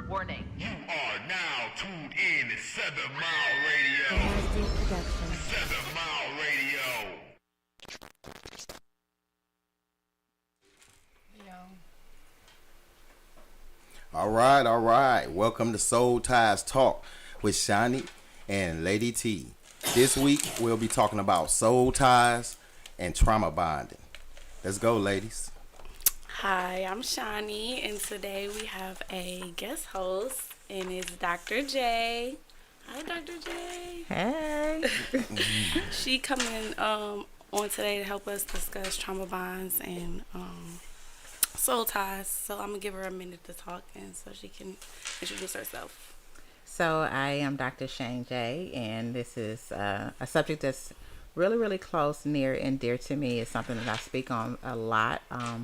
Warning. You are now tuned in to 7 Mile Radio. SD Production. 7 Mile Radio. All right. Welcome to Soul Ties Talk with Shawnnie and Lady T. This week we'll be talking about soul ties and trauma bonding. Let's go, ladies. Hi, I'm Shawnnie, and today we have a guest host, and it's Dr. J. Hi, Dr. J. Hey. She coming on today to help us discuss trauma bonds and soul ties. So I'm gonna give her a minute to talk, and so she can introduce herself. So I am Dr. Shane J, and this is a subject that's really close, near, and dear to me. It's something that I speak on a lot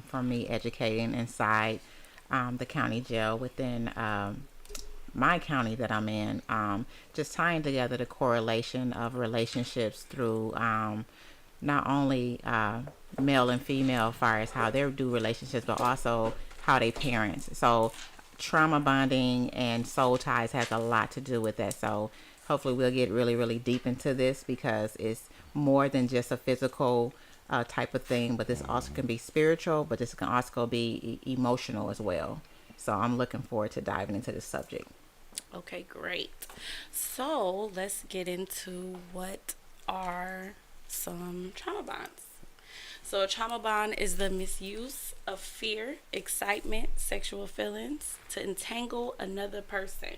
from me educating inside the county jail within my county that I'm in. Just tying together the correlation of relationships through not only male and female as far as how they do relationships, but also how they parents. So trauma bonding and soul ties has a lot to do with that. So hopefully we'll get really deep into this, because it's more than just a physical type of thing, but this also can be spiritual, but this can also be emotional as well. So I'm looking forward to diving into this subject. Okay, great. So let's get into what are some trauma bonds. So a trauma bond is the misuse of fear, excitement, sexual feelings to entangle another person.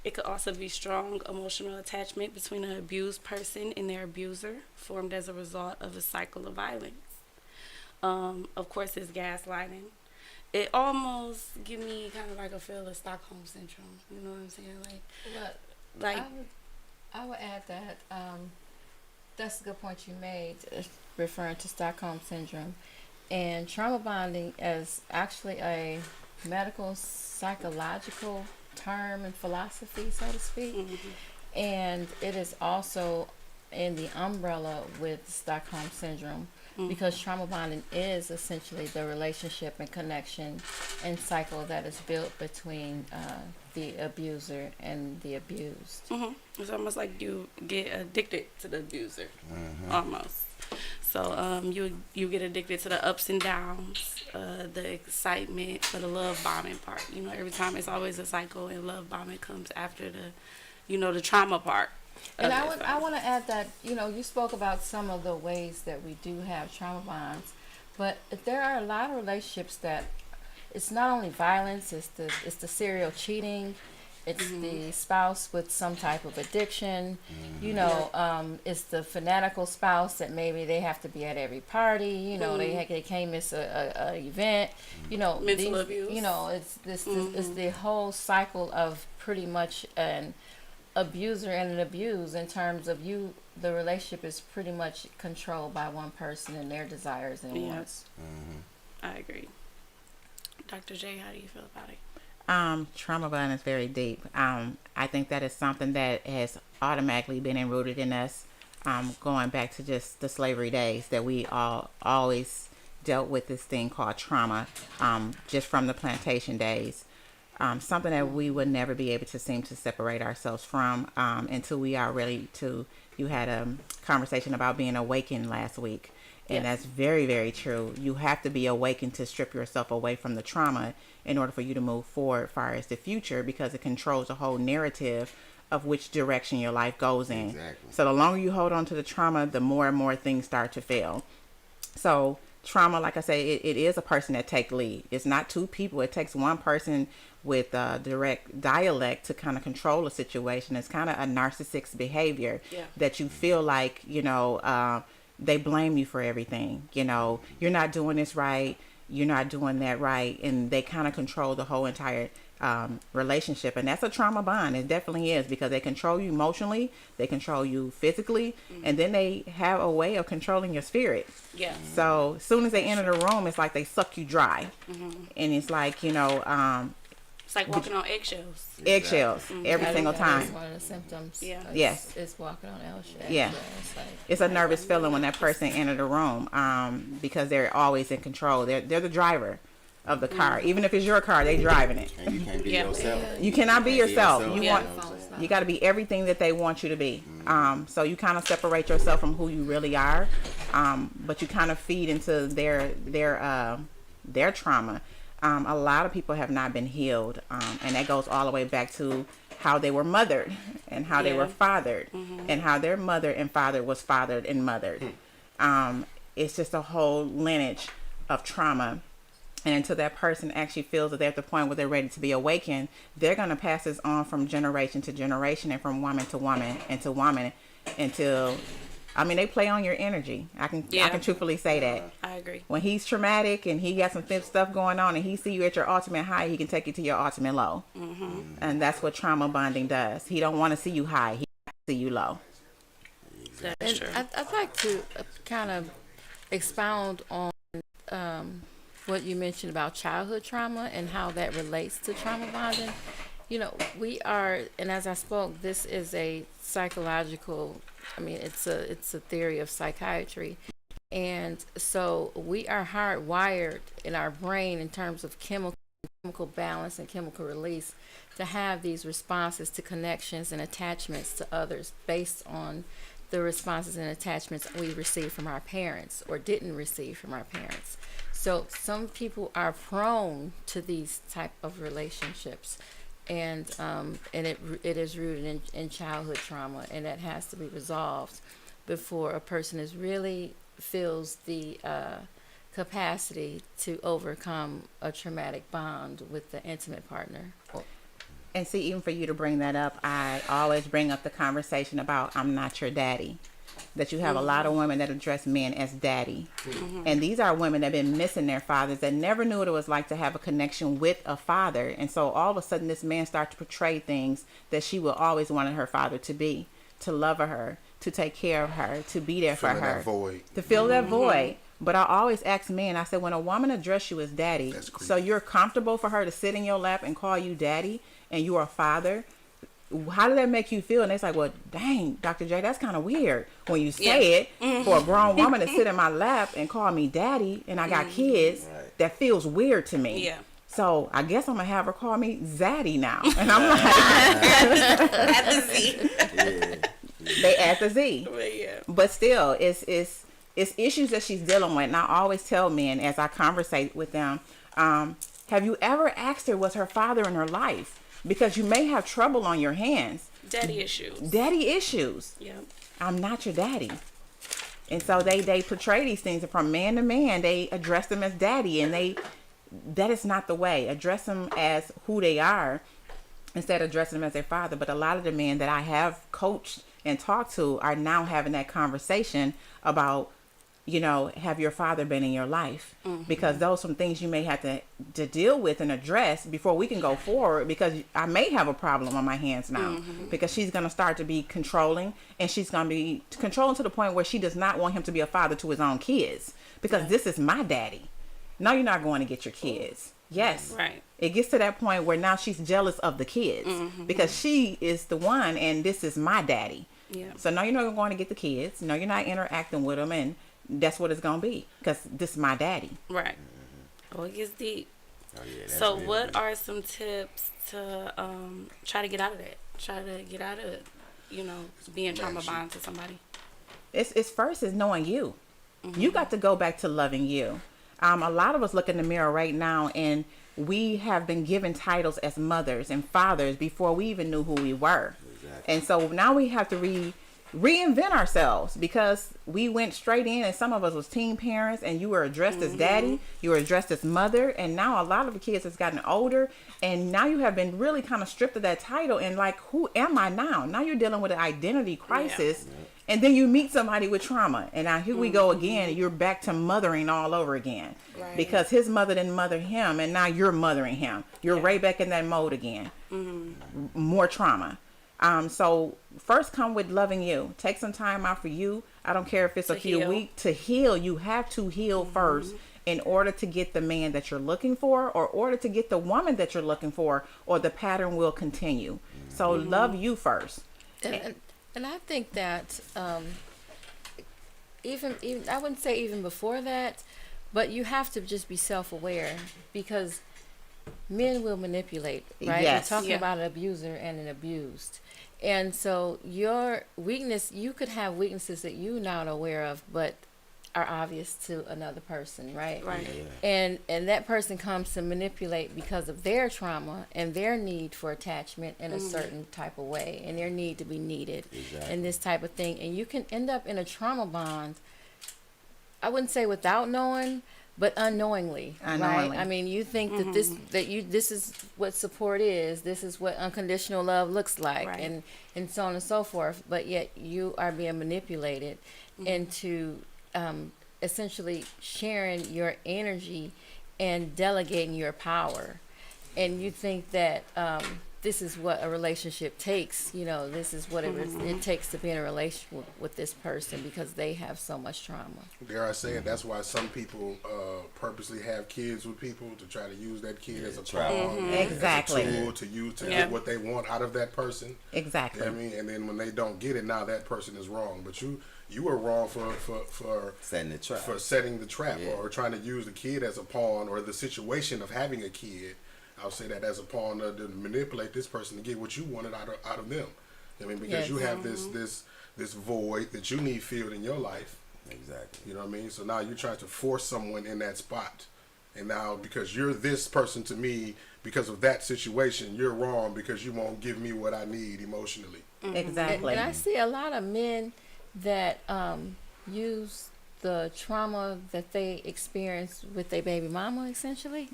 It could also be strong emotional attachment between an abused person and their abuser, formed as a result of a cycle of violence. Of course, it's gaslighting. It almost give me kind of like a feel of Stockholm syndrome. You know what I'm saying? Like I would add that that's a good point you made, referring to Stockholm syndrome, and trauma bonding is actually a medical psychological term and philosophy, so to speak. Mm-hmm. And it is also in the umbrella with Stockholm syndrome, Mm-hmm. because trauma bonding is essentially the relationship and connection and cycle that is built between the abuser and the abused. Mm-hmm. It's almost like you get addicted to the abuser, Mm-hmm. almost. So you get addicted to the ups and downs, the excitement, for the love bombing part. You know, every time it's always a cycle, and love bombing comes after the trauma part. And I want to add that, you spoke about some of the ways that we do have trauma bonds, but there are a lot of relationships that it's not only violence, it's the serial cheating, it's Mm-hmm. the spouse with some type of addiction, it's the fanatical spouse that maybe they have to be at every party, they can't miss a event, Mental abuse. It's it's the whole cycle of pretty much an abuser and an abuse, in terms of the relationship is pretty much controlled by one person and their desires and wants. Mm-hmm. I agree. Dr. J, how do you feel about it? Trauma bond is very deep. I think that is something that has automatically been enrooted in us, going back to just the slavery days, that we all always dealt with this thing called trauma, just from the plantation days. Something that we would never be able to seem to separate ourselves from until we are ready to. You had a conversation about being awakened last week, and that's very true. You have to be awakened to strip yourself away from the trauma in order for you to move forward as far as the future, because it controls the whole narrative of which direction your life goes in. Exactly. So the longer you hold on to the trauma, the more and more things start to fail. So trauma, like I say, it is a person that take lead. It's not two people. It takes one person with direct dialect to kind of control a situation. It's kind of a narcissistic behavior that you feel like, they blame you for everything. You're not doing this right. You're not doing that right. And they kind of control the whole entire relationship. And that's a trauma bond. It definitely is, because they control you emotionally. They control you physically. Mm-hmm. And then they have a way of controlling your spirit. Yeah. So as soon as they enter the room, it's like they suck you dry. Mm-hmm. And it's like, it's like walking on eggshells. Eggshells every single time. That's one of the symptoms. Yeah. Yes. It's walking on eggshells. Yeah. It's a nervous feeling when that person enters the room, because they're always in control. They're the driver of the car. Even if it's your car, they driving it. And you can't be Yeah. yourself. You cannot be yourself. You Yeah. want, you got to be everything that they want you to be. So you kind of separate yourself from who you really are, but you kind of feed into their trauma. A lot of people have not been healed, and that goes all the way back to how they were mothered and how they were fathered, and how their mother and father was fathered and mothered. It's just a whole lineage of trauma. And until that person actually feels that they're at the point where they're ready to be awakened, they're going to pass this on from generation to generation and from woman to woman and to woman until, I mean, they play on your energy. I can truthfully say that. I agree. When he's traumatic and he got some stuff going on and he see you at your ultimate high, he can take you to your ultimate low. And that's what trauma bonding does. He don't want to see you high. He wants to see you low. That's And true. I'd like to kind of expound on what you mentioned about childhood trauma and how that relates to trauma bonding. You know, we are, and as I spoke, this is a psychological, I mean, it's a theory of psychiatry. And so we are hardwired in our brain in terms of chemical balance and chemical release to have these responses to connections and attachments to others based on the responses and attachments we received from our parents or didn't receive from our parents. So some people are prone to these type of relationships, and it is rooted in childhood trauma, and that has to be resolved before a person is really feels the capacity to overcome a traumatic bond with the intimate partner. And see, even for you to bring that up, I always bring up the conversation about I'm not your daddy. That you have a lot of women that address men as daddy. And these are women that have been missing their fathers, that never knew what it was like to have a connection with a father. And so all of a sudden this man starts to portray things that she will always wanted her father to be, to love her, to take care of her, to be there for her. That void. To fill that void. But I always ask men, I said, when a woman address you as daddy, That's creepy. so you're comfortable for her to sit in your lap and call you daddy, and you are a father, how did that make you feel? And it's like, well, dang, Dr. J, that's kind of weird when you say it for a grown woman to sit in my lap and call me daddy, and I got kids. Right. That feels weird to me. Yeah. So I guess I'm gonna have her call me Zaddy now, and I'm like, At the Z. they add the Z. But yeah. But still, it's issues that she's dealing with. And I always tell men as I conversate with them, have you ever asked her, was her father in her life? Because you may have trouble on your hands. Daddy issues. Daddy issues. Yep. I'm not your daddy. And so they portray these things, and from man to man, they address them as daddy, and that is not the way. Address them as who they are instead of addressing them as their father. But a lot of the men that I have coached and talked to are now having that conversation about, you know, have your father been in your life? Because those are some things you may have to deal with and address before we can go forward, because I may have a problem on my hands now, because she's going to start to be controlling, and she's going to be controlling to the point where she does not want him to be a father to his own kids, because this is my daddy. No, you're not going to get your kids. Yes. Right. It gets to that point where now she's jealous of the kids because she is the one, and this is my daddy. Yeah. So no, you're not going to get the kids. No, you're not interacting with them, and that's what it's going to be, because this is my daddy. Right. Oh, it gets deep. Oh, yeah, that's So real what deep. are some tips to try to get out of that? Try to get out of, you know, being trauma bond to somebody. It's first is knowing you. You got to go back to loving you. A lot of us look in the mirror right now, and we have been given titles as mothers and fathers before we even knew who we were. Exactly. And so now we have to reinvent ourselves, because we went straight in, and some of us was teen parents, and you were addressed as daddy, you were addressed as mother, and now a lot of the kids has gotten older, and now you have been really kind of stripped of that title, and like, who am I now? Now you're dealing with an identity crisis. And then you meet somebody with trauma, and now here we go again. You're back to mothering all over again, Right. because his mother didn't mother him, and now you're mothering him. You're right back in that mode again. More trauma. So first come with loving you. Take some time out for you. I don't care if it's a To few heal. weeks to heal. You have to heal first in order to get the man that you're looking for, or order to get the woman that you're looking for, or the pattern will continue. So love you first. And I think that even I wouldn't say even before that, But you have to just be self-aware because men will manipulate, right? Yes. We're talking Yeah. about an abuser and an abused. And so your weakness, you could have weaknesses that you're not aware of, but are obvious to another person, right? Right. Yeah. And that person comes to manipulate because of their trauma and their need for attachment in a certain type of way and their need to be needed Exactly. and this type of thing. And you can end up in a trauma bond, I wouldn't say without knowing, but unknowingly, Unknowingly. right? I mean, you think that this is what support is, this is what unconditional love looks like, Right. and so on and so forth. But yet you are being manipulated into essentially sharing your energy and delegating your power, and you think that this is what a relationship takes. You know, this is what it takes to be in a relationship with this person because they have so much trauma. Dare I say it, that's why some people purposely have kids with people to try to use that kid as a pawn, Exactly. as a tool to use to Yeah. get what they want out of that person. Exactly. You know what I mean? And then when they don't get it, now that person is wrong. But you were wrong for Setting the trap. for setting the trap Yeah. or trying to use the kid as a pawn or the situation of having a kid. I'll say that as a pawn to manipulate this person to get what you wanted out of them. I mean, because Yes. you have this void that you need filled in your life. Exactly. You know what I mean? So now you're trying to force someone in that spot. And now because you're this person to me, because of that situation, you're wrong because you won't give me what I need emotionally. Exactly. And I see a lot of men that use the trauma that they experienced with their baby mama, essentially,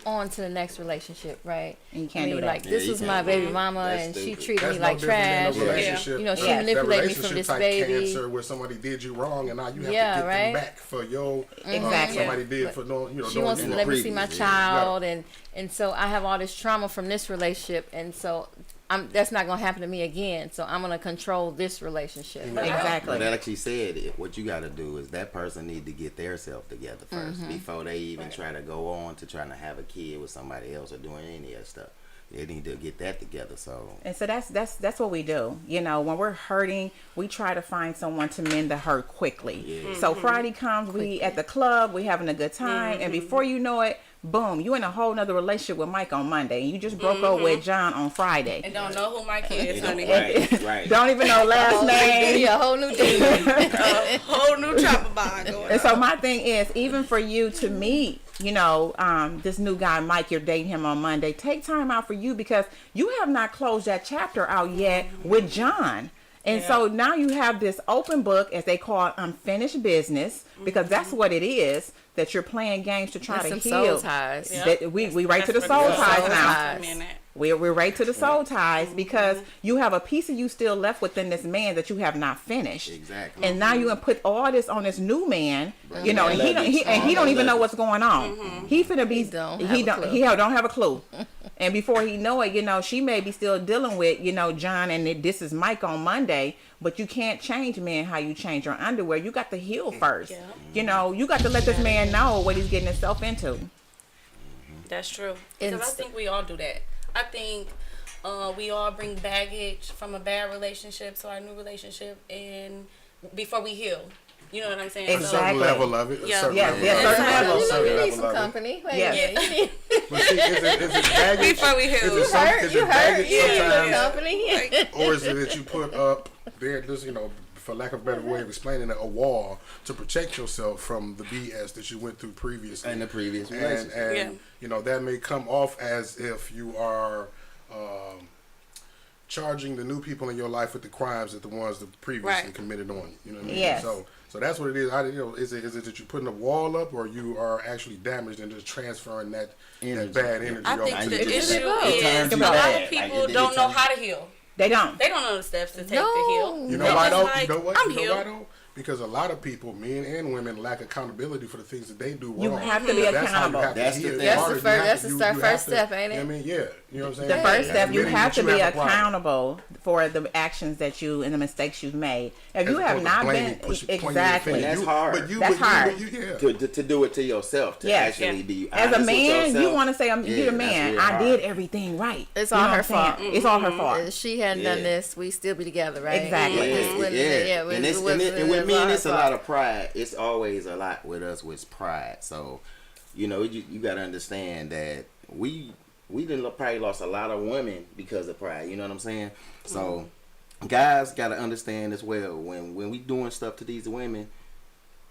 on to the next relationship, right? And you can't I mean, do that. like, Yeah, this you was can't. my baby mama, That's and she stupid. treated That's me no like different trash. than a relationship. You know, she that manipulated me from relationship this type baby. cancer where somebody did you wrong and now you have Yeah, to get right. them back for your Exactly. somebody did for no She doing wants you to wrong. let me see my Previous, yeah. child, and so I have all this trauma from this relationship, and so that's not gonna happen to me again. So I'm gonna control this relationship. Exactly. But like she said, what you got to do is that person need to get their self together 1st before they even try to go on to trying to have a kid with somebody else or doing any of that stuff. They need to get that together. So And so that's what we do. You know, when we're hurting, we try to find someone to mend the hurt quickly. Yeah. So Friday comes, we at the club, we having a good time, and before you know it, boom, you in a whole nother relationship with Mike on Monday, and you just broke up with John on Friday. And don't know who my kid is, honey. right. Don't even know last name. Be a whole new thing. A whole new trauma bond going And on. so my thing is, even for you to meet, you know, this new guy, Mike, you're dating him on Monday, take time out for you because you have not closed that chapter out yet with John. And so now you have this open book, as they call it, unfinished business, because that's what it is, that you're playing games to try That's to some heal. soul ties. That we right to the That's soul what it is. ties Soul now. ties. We're right to the soul ties because you have a piece of you still left within this man that you have not finished. Exactly. And now you gonna put all this on this new man, you know, that and he luggage. don't even know Luggage. what's going on. He finna be don't he have a clue. don't have a clue. And before he know it, you know, she may be still dealing with, you know, John and this is Mike on Monday, but you can't change men how you change your underwear. You got to heal first. Yeah. You know, you got to let this man know what he's getting himself into. That's true. Because I think we all do that. I think we all bring baggage from a bad relationship to our new relationship, and before we heal, you know what I'm saying? A Exactly. certain level of it. A Yeah. certain Yes, level yes, of it. certain A level. You know, certain you need level some of it. company. Wait Yes. a minute. But see, is it baggage? Before we heal. Is it You some- hurt. is You it hurt. baggage You need some sometimes? company. Or is it that you put up there, just, you know, for lack of a better way of explaining it, a wall to protect yourself from the BS that you went through previously? In the previous and relationship. Yeah. you know, that may come off as if you are charging the new people in your life with the crimes that the ones that previously Right. committed on you. You know what I mean? Yes. So that's what it is. You know, is it that you're putting a wall up, or you are actually damaged and just transferring that Energy. bad energy? I off think to the the just- issue it turns is you a lot bad. of people Like, it don't know turns- how to heal. They don't. They don't know the steps to take No. to heal. You know They why just though? like, You know what? I'm You know healed. why though? Because a lot of people, men and women, lack accountability for the things that they do wrong. You have to be That's how you accountable. have to That's the heal. thing. In That's order, the you first- have that's to- the you start- have first to- step, ain't it? I mean, yeah. You know what I'm saying? The first step, you Admitting have that to be have a problem. accountable for the actions that you and the mistakes you've made. If As you have opposed to not blaming, been pointing your exactly, finger. That's hard. But That's hard. yeah. To do it to yourself, to Yes. actually Yeah. be as honest a with man, you yourself. want to say, you're Yeah, the that's man. real I hard. did everything right. It's You all know her what I'm saying? fault. It's all her fault. If she hadn't done Yeah. this, we still be together, right? Exactly. This wouldn't- Yeah. yeah, And it wasn't- women with is men, our it's a fault. lot of pride. It's always a lot with us with pride. So, you know, you got to understand that we didn't probably lost a lot of women because of pride. You know what I'm saying? So, guys got to understand as well when we doing stuff to these women,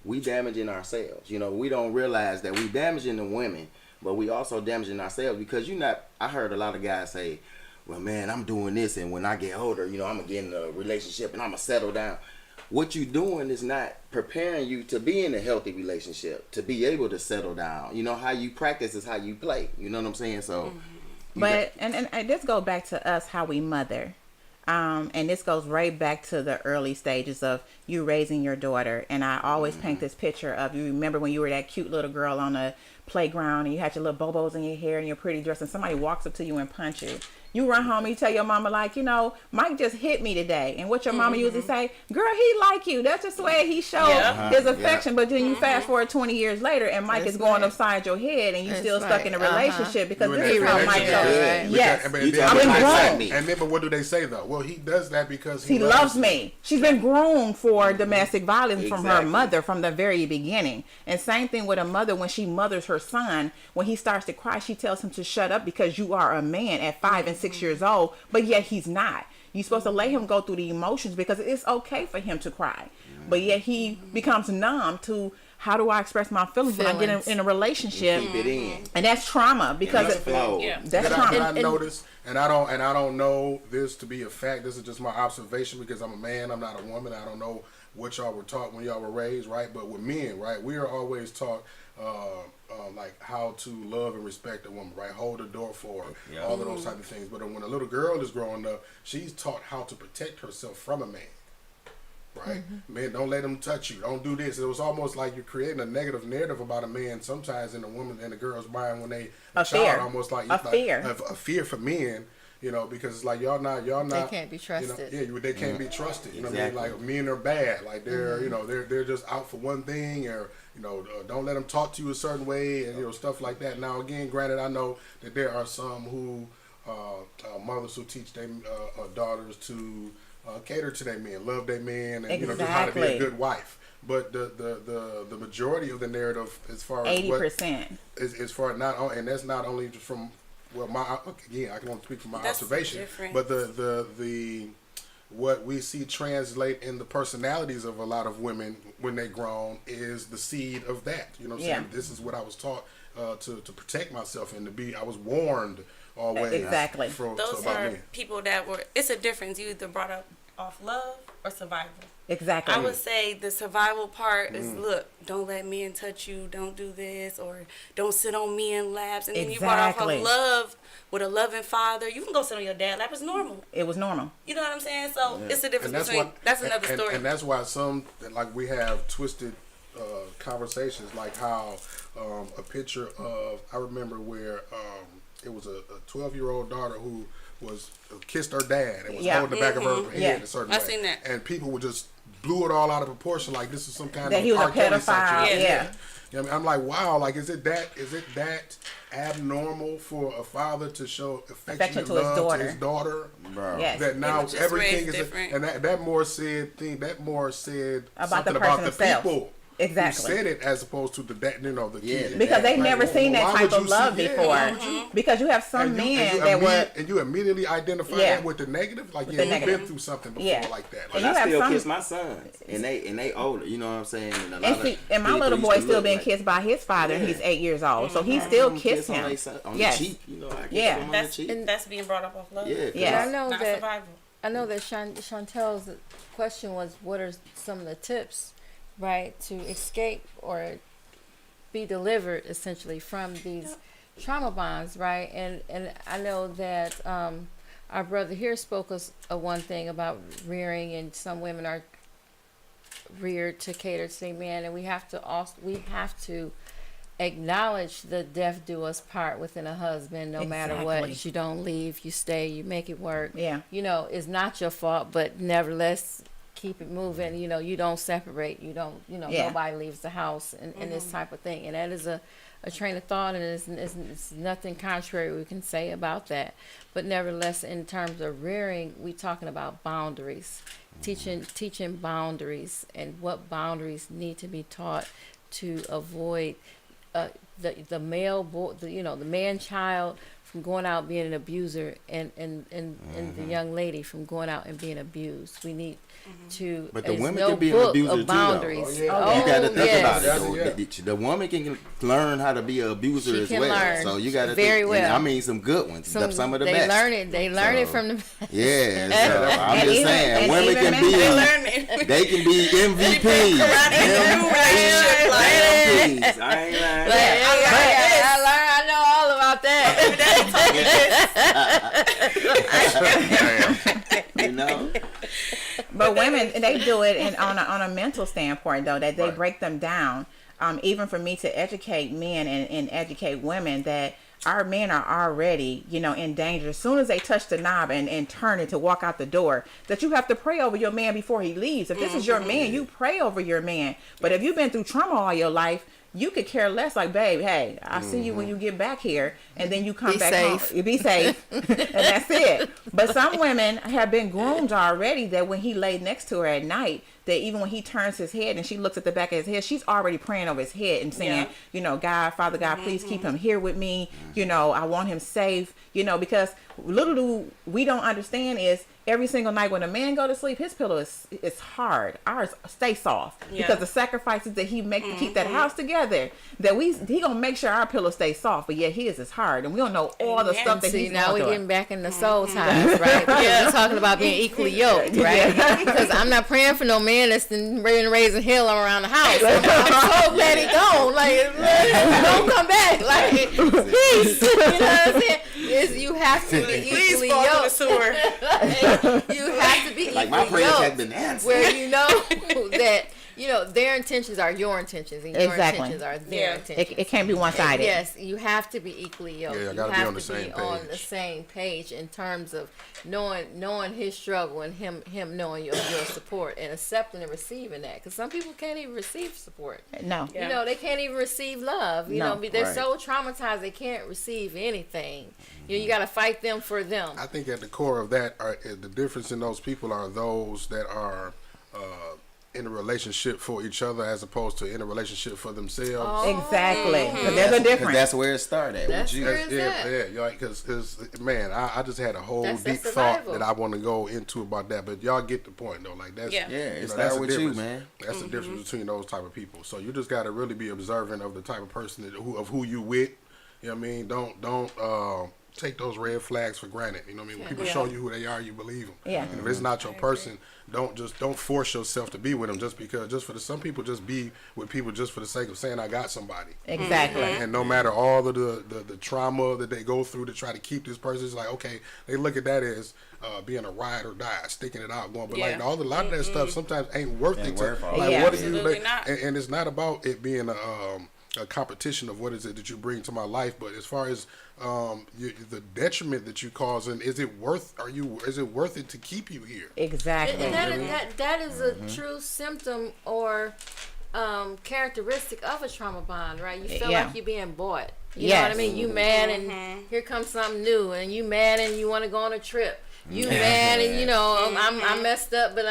we damaging ourselves. You know, we don't realize that we damaging the women, but we also damaging ourselves because I heard a lot of guys say, well, man, I'm doing this, and when I get older, you know, I'm going to get in a relationship, and I'm going to settle down. What you doing is not preparing you to be in a healthy relationship, to be able to settle down. You know, how you practice is how you play. You know what I'm saying? So, But and this goes back to us how we mother, and this goes right back to the early stages of you raising your daughter. And I always paint this picture of, you remember when you were that cute little girl on the playground and you had your little bobos in your hair and your pretty dress, and somebody walks up to you and punch you. You run home and you tell your mama, like, you know, Mike just hit me today. And what your mama usually say, girl, he like you. That's just the way he showed his affection. But then you fast forward 20 years later and Mike is going upside your head and you still stuck in a relationship because this is how Mike shows. Yes. I've You been talking about me. And then, but what do they say though? Well, he does that because he loves me. She's been groomed for domestic violence from her mother from the very beginning. And same thing with a mother when she mothers her son. When he starts to cry, she tells him to shut up because you are a man at 5 and 6 years old. But yet he's not. You're supposed to let him go through the emotions because it's okay for him to cry. But yet he becomes numb to, how do I express my feelings when I get in a relationship? keep it in. And that's trauma because That's flow. that's And trauma. I noticed, and I don't know this to be a fact. This is just my observation because I'm a man. I'm not a woman. I don't know what y'all were taught when y'all were raised, right? But with men, right, we are always taught like how to love and respect a woman, right? Hold the door for her, all of those type of things. But when a little girl is growing up, she's taught how to protect herself from a man. Right, man, don't let him touch you. Don't do this. It was almost like you're creating a negative narrative about a man sometimes in a woman and a girl's mind when they A fear. almost like A fear. a fear for men. You know, because it's like y'all not They can't be trusted. You know, they can't be trusted. You know what I mean? Exactly. Like men are bad. Like they're you know they're just out for one thing, or you know don't let them talk to you a certain way, and you know stuff like that. Now again, granted, I know that there are some who mothers who teach their daughters to cater to their men, love their men, and you know just how to be a good wife. But the majority of the narrative, as far as 80%. as far not and that's not only just from again I can only speak from my That's observation, different. but the what we see translate in the personalities of a lot of women when they grown is the seed of that. You know what I'm saying? This is what I was taught to protect myself and to be. I was warned always. Exactly. Those about are men. people that were. It's a difference. You either brought up off love or survival. Exactly. I would say the survival part is, look, don't let men touch you, don't do this, or don't sit on men laps. And then you brought off Exactly. of love with a loving father. You can go sit on your dad lap. It's normal. It was normal. You know what I'm saying? So it's the difference And between. That's another story. And that's why some like we have twisted conversations, like how a picture of I remember where it was a 12-year-old daughter who was kissed her dad and was holding the back of her head a certain way. I seen that. And people would just blew it all out of proportion, like this is some kind That of he was a R. Kelly pedophile. situation. Yeah. You know what I mean? I'm like, wow, like is it that abnormal for a father to show affection to his love daughter. to his daughter? Bro. Yes. That now was just everything raised is different. and that more said About something the about person the himself. people Exactly. who said it as opposed to the kid. Because they've Like, never seen that why type would of you love see- before. why would you? Because you have some men you that were. and you immediately identify Yeah. that with the negative. Like, With yeah, the you've negative. been through something before Yeah. like that. And Like, you I have still some- kiss my sons, and they older. You know what I'm saying? And, a lot And of see, and my people little used boy to still look being like- kissed by his father, and Yeah. he's 8 years old, so he still Give kissed them him. kiss on Yes. the cheek. You know, I kiss Yeah. them on That's the cheek. that's being brought up off love. Yeah, 'cause Yeah. I know Not that. survival. I know that Chantel's question was, what are some of the tips, right, to escape or be delivered essentially from these trauma bonds, right? And I know that our brother here spoke us of one thing about rearing, and some women are reared to cater to their man, and we have to acknowledge the death do us part within a husband, no matter Exactly. what. You don't leave, you stay, you make it work. Yeah. You know, it's not your fault, but nevertheless, keep it moving. You know, you don't separate. You don't, Yeah. nobody leaves the house and this type of thing. And that is a train of thought, and it's nothing contrary we can say about that. But nevertheless, in terms of rearing, we talking about boundaries, teaching boundaries, and what boundaries need to be taught to avoid the male boy, the man child from going out being an abuser, and the young lady from going out and being abused. We need to. But the there's women no can be an book abuser of too, though. boundaries. Oh, yeah. Oh, You got to think yes. about it. Yeah. Though. The woman can learn how to be an abuser She as can well. learn So you got to very think, well. and I mean, some good ones. Some of the they best. learn it. They learn it So, from the. Yeah, so I'm And just even- saying, and women even can men, be. they learn it. They can be MVPs. relationship, like, MVPs. I ain't lying. I know all about that. You know. But women, they do it on a mental standpoint, though, that they Right. break them down. Even for me to educate men and educate women that our men are already, in danger. As soon as they touch the knob and turn it to walk out the door, that you have to pray over your man before he leaves. If this is your man, you pray over your man. But if you've been through trauma all your life, you could care less. Like, babe, hey, I'll see you when you get back here, and then you come Be back safe. home. You be safe, and that's it. But some women have been groomed already that when he laid next to her at night, that even when he turns his head and she looks at the back of his head, she's already praying over his head and saying, God, Father God, please keep him here with me. I want him safe. Because little do we don't understand is every single night when a man go to sleep, his pillow is hard. Ours stay soft because the sacrifices that he make to keep that house together, that he gonna make sure our pillow stays soft, but yet his is hard, and we don't know all the stuff that See, he's now going we're through. getting back in the soul ties, right? Because we're talking about being equally yoked, right? Because I'm not praying for no man that's been raising hell around the house. I'm so glad he gone. Like, don't come back. Like, peace. You know what I'm saying? You have to be Please equally fall to the yoked. sewer. You have to be Like my equally prayers yoked, have been answered. where you know that their intentions are your intentions, and your Exactly. intentions are their Yeah. intentions. It can't be one-sided. Yes, you have to be equally yoked. Yeah, you you gotta be have on the to same be on page. the same page in terms of knowing his struggle and him knowing your support and accepting and receiving that. Because some people can't even receive support. No. Yeah. They can't even receive love. No. They're Right. so traumatized they can't receive anything. You got to fight them for them. I think at the core of that, the difference in those people are those that are in a relationship for each other as opposed to in a relationship for themselves. Exactly. Mm-hmm. Because there's a Because difference. that's where it started That's with you. where it's at. Yeah, because man, I just had a whole That's deep survival. thought that I want to go into about that, but y'all get the point though. Like that's Yeah. Yeah, it that's started the with you, difference. man. That's the difference between those type of people. So you just got to really be observant of the type of person of who you with. You know what I mean? Don't take those red flags for granted. You know what I mean? When people Yeah. show you who they are, you believe them. Yeah. And if it's not your person, don't force yourself to be with them some people just be with people just for the sake of saying I got somebody. Exactly. And no matter all of the trauma that they go through to try to keep this person, it's like, okay, they look at that as being a ride or die, sticking it out, going. But like Yeah. a lot of that stuff sometimes ain't worth it. worth it. Like Yeah. what are you? Absolutely Like, not. and it's not about it being a competition of what is it that you bring to my life, but as far as the detriment that you causing, is it worth it to keep you here? Exactly. And that is a true symptom or characteristic of a trauma bond, right? You feel Yeah. like you're being bought. You know what I Yes. mean? You mad and here comes something new, and you mad and you want to go on a trip. You mad and I messed up, but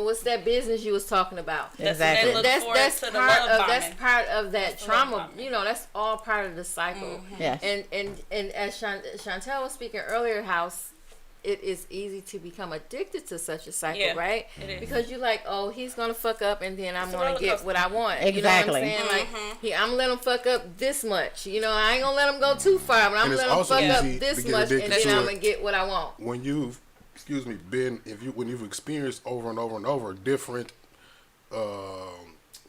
what's that business you was talking about? Exactly. And look That's forward to the part love of bombing. that That's the love trauma. bombing. That's all part of the cycle. Yes. And as Chantel was speaking earlier, house, it is easy to become addicted to such a cycle, Yeah, right? it is. Because you're like, oh, he's gonna fuck up, and then I'm It's a gonna roller get coaster. what I want. Exactly. You know what I'm saying? Like, I'm gonna let him fuck up this much. I ain't gonna let him go too far, but I'm And gonna it's let him also fuck up easy to this get much, and addicted then to I'm it. gonna get what I want. When you've when you've experienced over and over and over different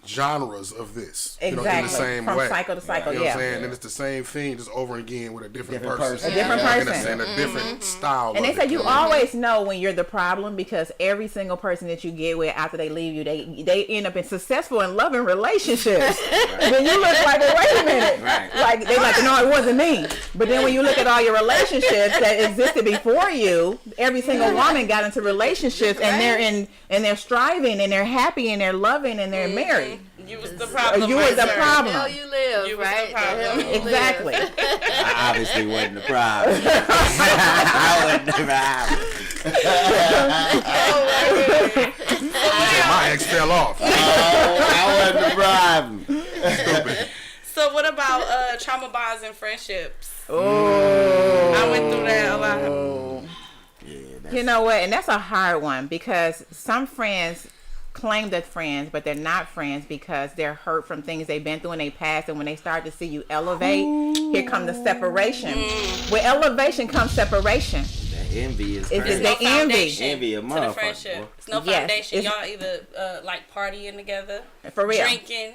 genres of this, in Exactly. the same From way, cycle to cycle, you know what I'm yeah. saying? And it's the same thing, just over again with a different Different person, person. A different And person. a different style. And they of say it. you always know when you're the problem because every single person that you get with after they leave you, they end up in successful and loving relationships. Then you look like, well, wait a minute, Like they like, no, it wasn't me. But then when you look at all your relationships that existed before you, every single woman got into relationships and they're striving and they're happy and they're loving and they're married. You was the problem. You was the problem. Hell you live, You was right? the problem. hell you Exactly. I obviously wasn't the problem. I wasn't the problem. My ex fell off. I wasn't the problem. Stupid. So what about trauma bonds and friendships? Oh. I went through that a lot. Yeah, You know what? And that's a hard one because some friends claim they're friends, but they're not friends because they're hurt from things they've been through in their past. And when they start to see you elevate, here comes the separation. With elevation comes separation. that envy is It's crazy. just they envy. Envy a to the motherfucker. friendship. boy. It's no Yes, foundation. it's- Y'all either like partying together, For real. drinking,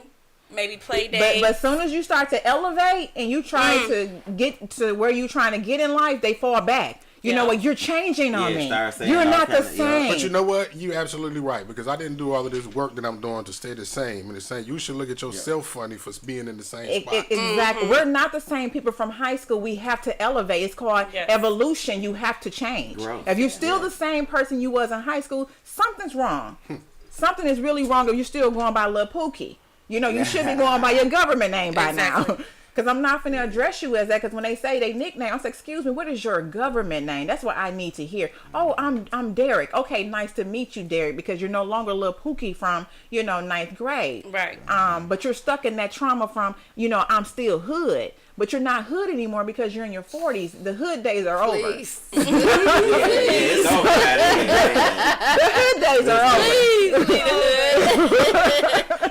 maybe play But dates. as soon as you start to elevate and you try to get to where you're trying to get in life, they fall back. You know Yeah. what? You're changing on Yeah, me. start saying You're all not the kinda- yeah. same. But you know what? You absolutely right because I didn't do all of this work that I'm doing to stay the same. And the same, you should look at yourself funny for being in the same spot. Exactly. We're not the same people from high school. We have to elevate. It's called Yes. evolution. You have to change. Growth. If you're still the same person you was in high school, something's wrong. Something is really wrong if you're still going by Lil Pookie. You know, you should be going by your government name by now. Exactly. Because I'm not finna address you as that. Because when they say they nickname, I'm like, excuse me, what is your government name? That's what I need to hear. Oh, I'm Derek. Okay, nice to meet you, Derek. Because you're no longer Lil Pookie from, ninth grade. Right. But you're stuck in that trauma from, I'm still hood. But you're not hood anymore because you're in your 40s. The hood days are over. Please. It's over. The hood days are over.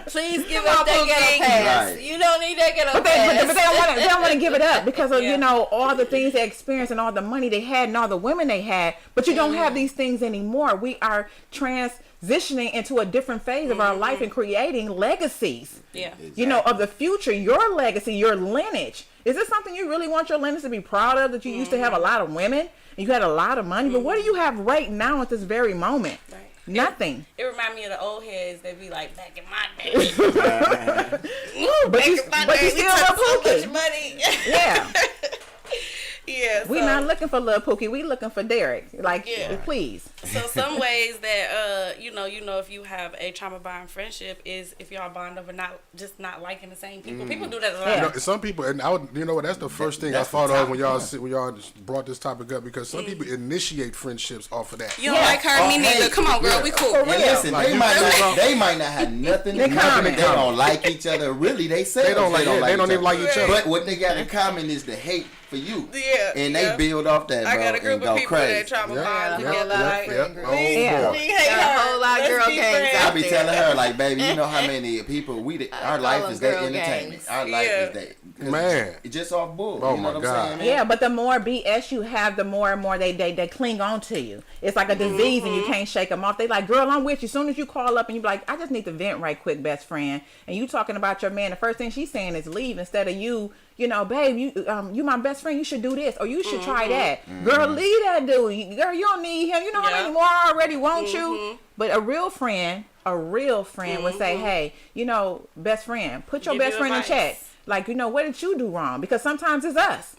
Please give Come up on, that ghetto Pookie. pass. Right. You don't need that ghetto But pass. they don't want to give it up because of, Yeah. all the things they experienced and all the money they had and all the women they had. But you don't have these things anymore. We are transitioning into a different phase of our life and creating legacies. Yeah. Of the future, your legacy, your lineage. Is this something you really want your lineage to be proud of? That you used to have a lot of women and you had a lot of money, but what do you have right now at this very moment? Right. Nothing. It reminds me of the old heads that be like, back in my day. But back you, in my but day, you we still took love so Pookie. much money. Yeah. Yeah. We so- not looking for Lil Pookie. We looking for Derek. Like, Yeah. please. So some ways that if you have a trauma bond friendship is if y'all bond over not liking the same people. People do that a lot. Yeah. Some people, and that's the first thing I That's thought the of when y'all just brought this topic up because some people initiate friendships off of that. You don't like her, me neither. Come on, girl, we cool. For And real. listen, Like, they might not have nothing in They common. common. They don't like each other. Really, they say They don't even like each other. But what they got in common is the hate for you. Yeah, And yeah. they build off that, bro, I got a group and go of people crazy. that trauma Yeah, bond yeah, together. yeah, Like, yeah. Oh, Yeah. boy. we hate Got a her. whole lot of Let's girl be gangs friends. out I be there. telling her, like, baby, you know how many people our call life them is their girl entertainment. gangs. Our life Yeah. is that. Man. It's just off bull. Oh, you know my what I'm God. saying, man? Yeah, but the more BS you have, the more and more they cling on to you. It's like a disease and you can't shake them off. They like, girl, I'm with you. As soon as you call up and you be like, I just need to vent right quick, best friend. And you talking about your man, the first thing she's saying is leave instead of you, babe, you my best friend. You should do this or you should try that. Girl, leave that dude. Girl, you don't need him. You know how Yeah. many more I already want you. But a real friend would say, hey, best friend, put your Give best you friend in advice. check. Like, what did you do wrong? Because sometimes it's us.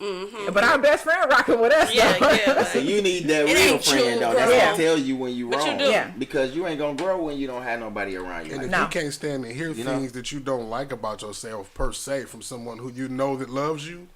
But our best friend rocking with us. Yeah, though. yeah. So you need that It real ain't friend, you, though. girl. That's Yeah. gonna tell you when you But you wrong. do. Yeah. Because you ain't gonna grow when you don't have nobody around you. And Like if No. you can't stand to hear You know? things that you don't like about yourself per se from someone who you know that loves you,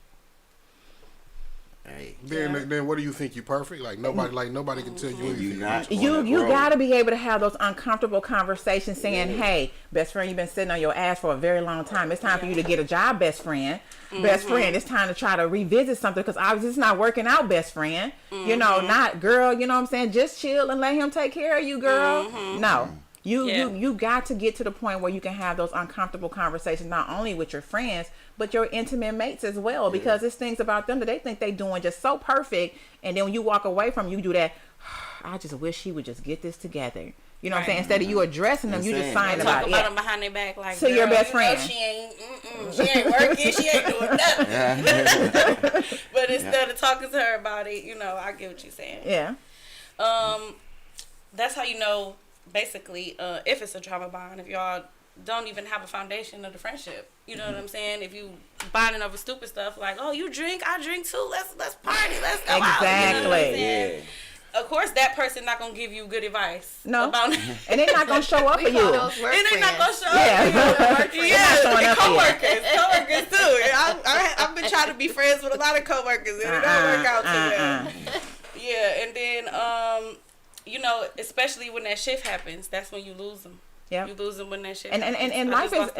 hey, then what do you think? You perfect? Like nobody can tell you anything. you not. You gonna grow. got to be able to have those uncomfortable conversations saying, hey, best friend, you've been sitting on your ass for a very long time. It's time for you to get a job, best friend. Best friend, it's time to try to revisit something because obviously it's not working out, best friend. Not girl, you know what I'm saying? Just chill and let him take care of you, girl. No. You got to get to the point where you can have those uncomfortable conversations not only with your friends but your intimate mates as well because it's things about them that they think they doing just so perfect and then when you walk away from you do that I just wish he would just get this together. You know what I'm saying? Instead of you addressing them, you just Insane. sign Talk about about it. them behind their back like To your girl, best you know friend. she ain't working, she ain't doing nothing. But instead of talking to her about it, I get what you're saying. Yeah. That's how you know basically if it's a trauma bond, if y'all don't even have a foundation of the friendship. You know what I'm saying? If you bonding over stupid stuff like, oh, you drink, I drink too. Let's party. Let's go out. You know what I'm saying? Of course, that person not gonna give you good advice. No, about and they're not gonna show up for you. And they're not gonna show up for you. Yeah, coworkers too. I've been trying to be friends with a lot of coworkers, and it don't work out too well. Yeah, and then you know, especially when that shift happens, that's when you lose them. Yeah, you lose them when that shift happens. And life is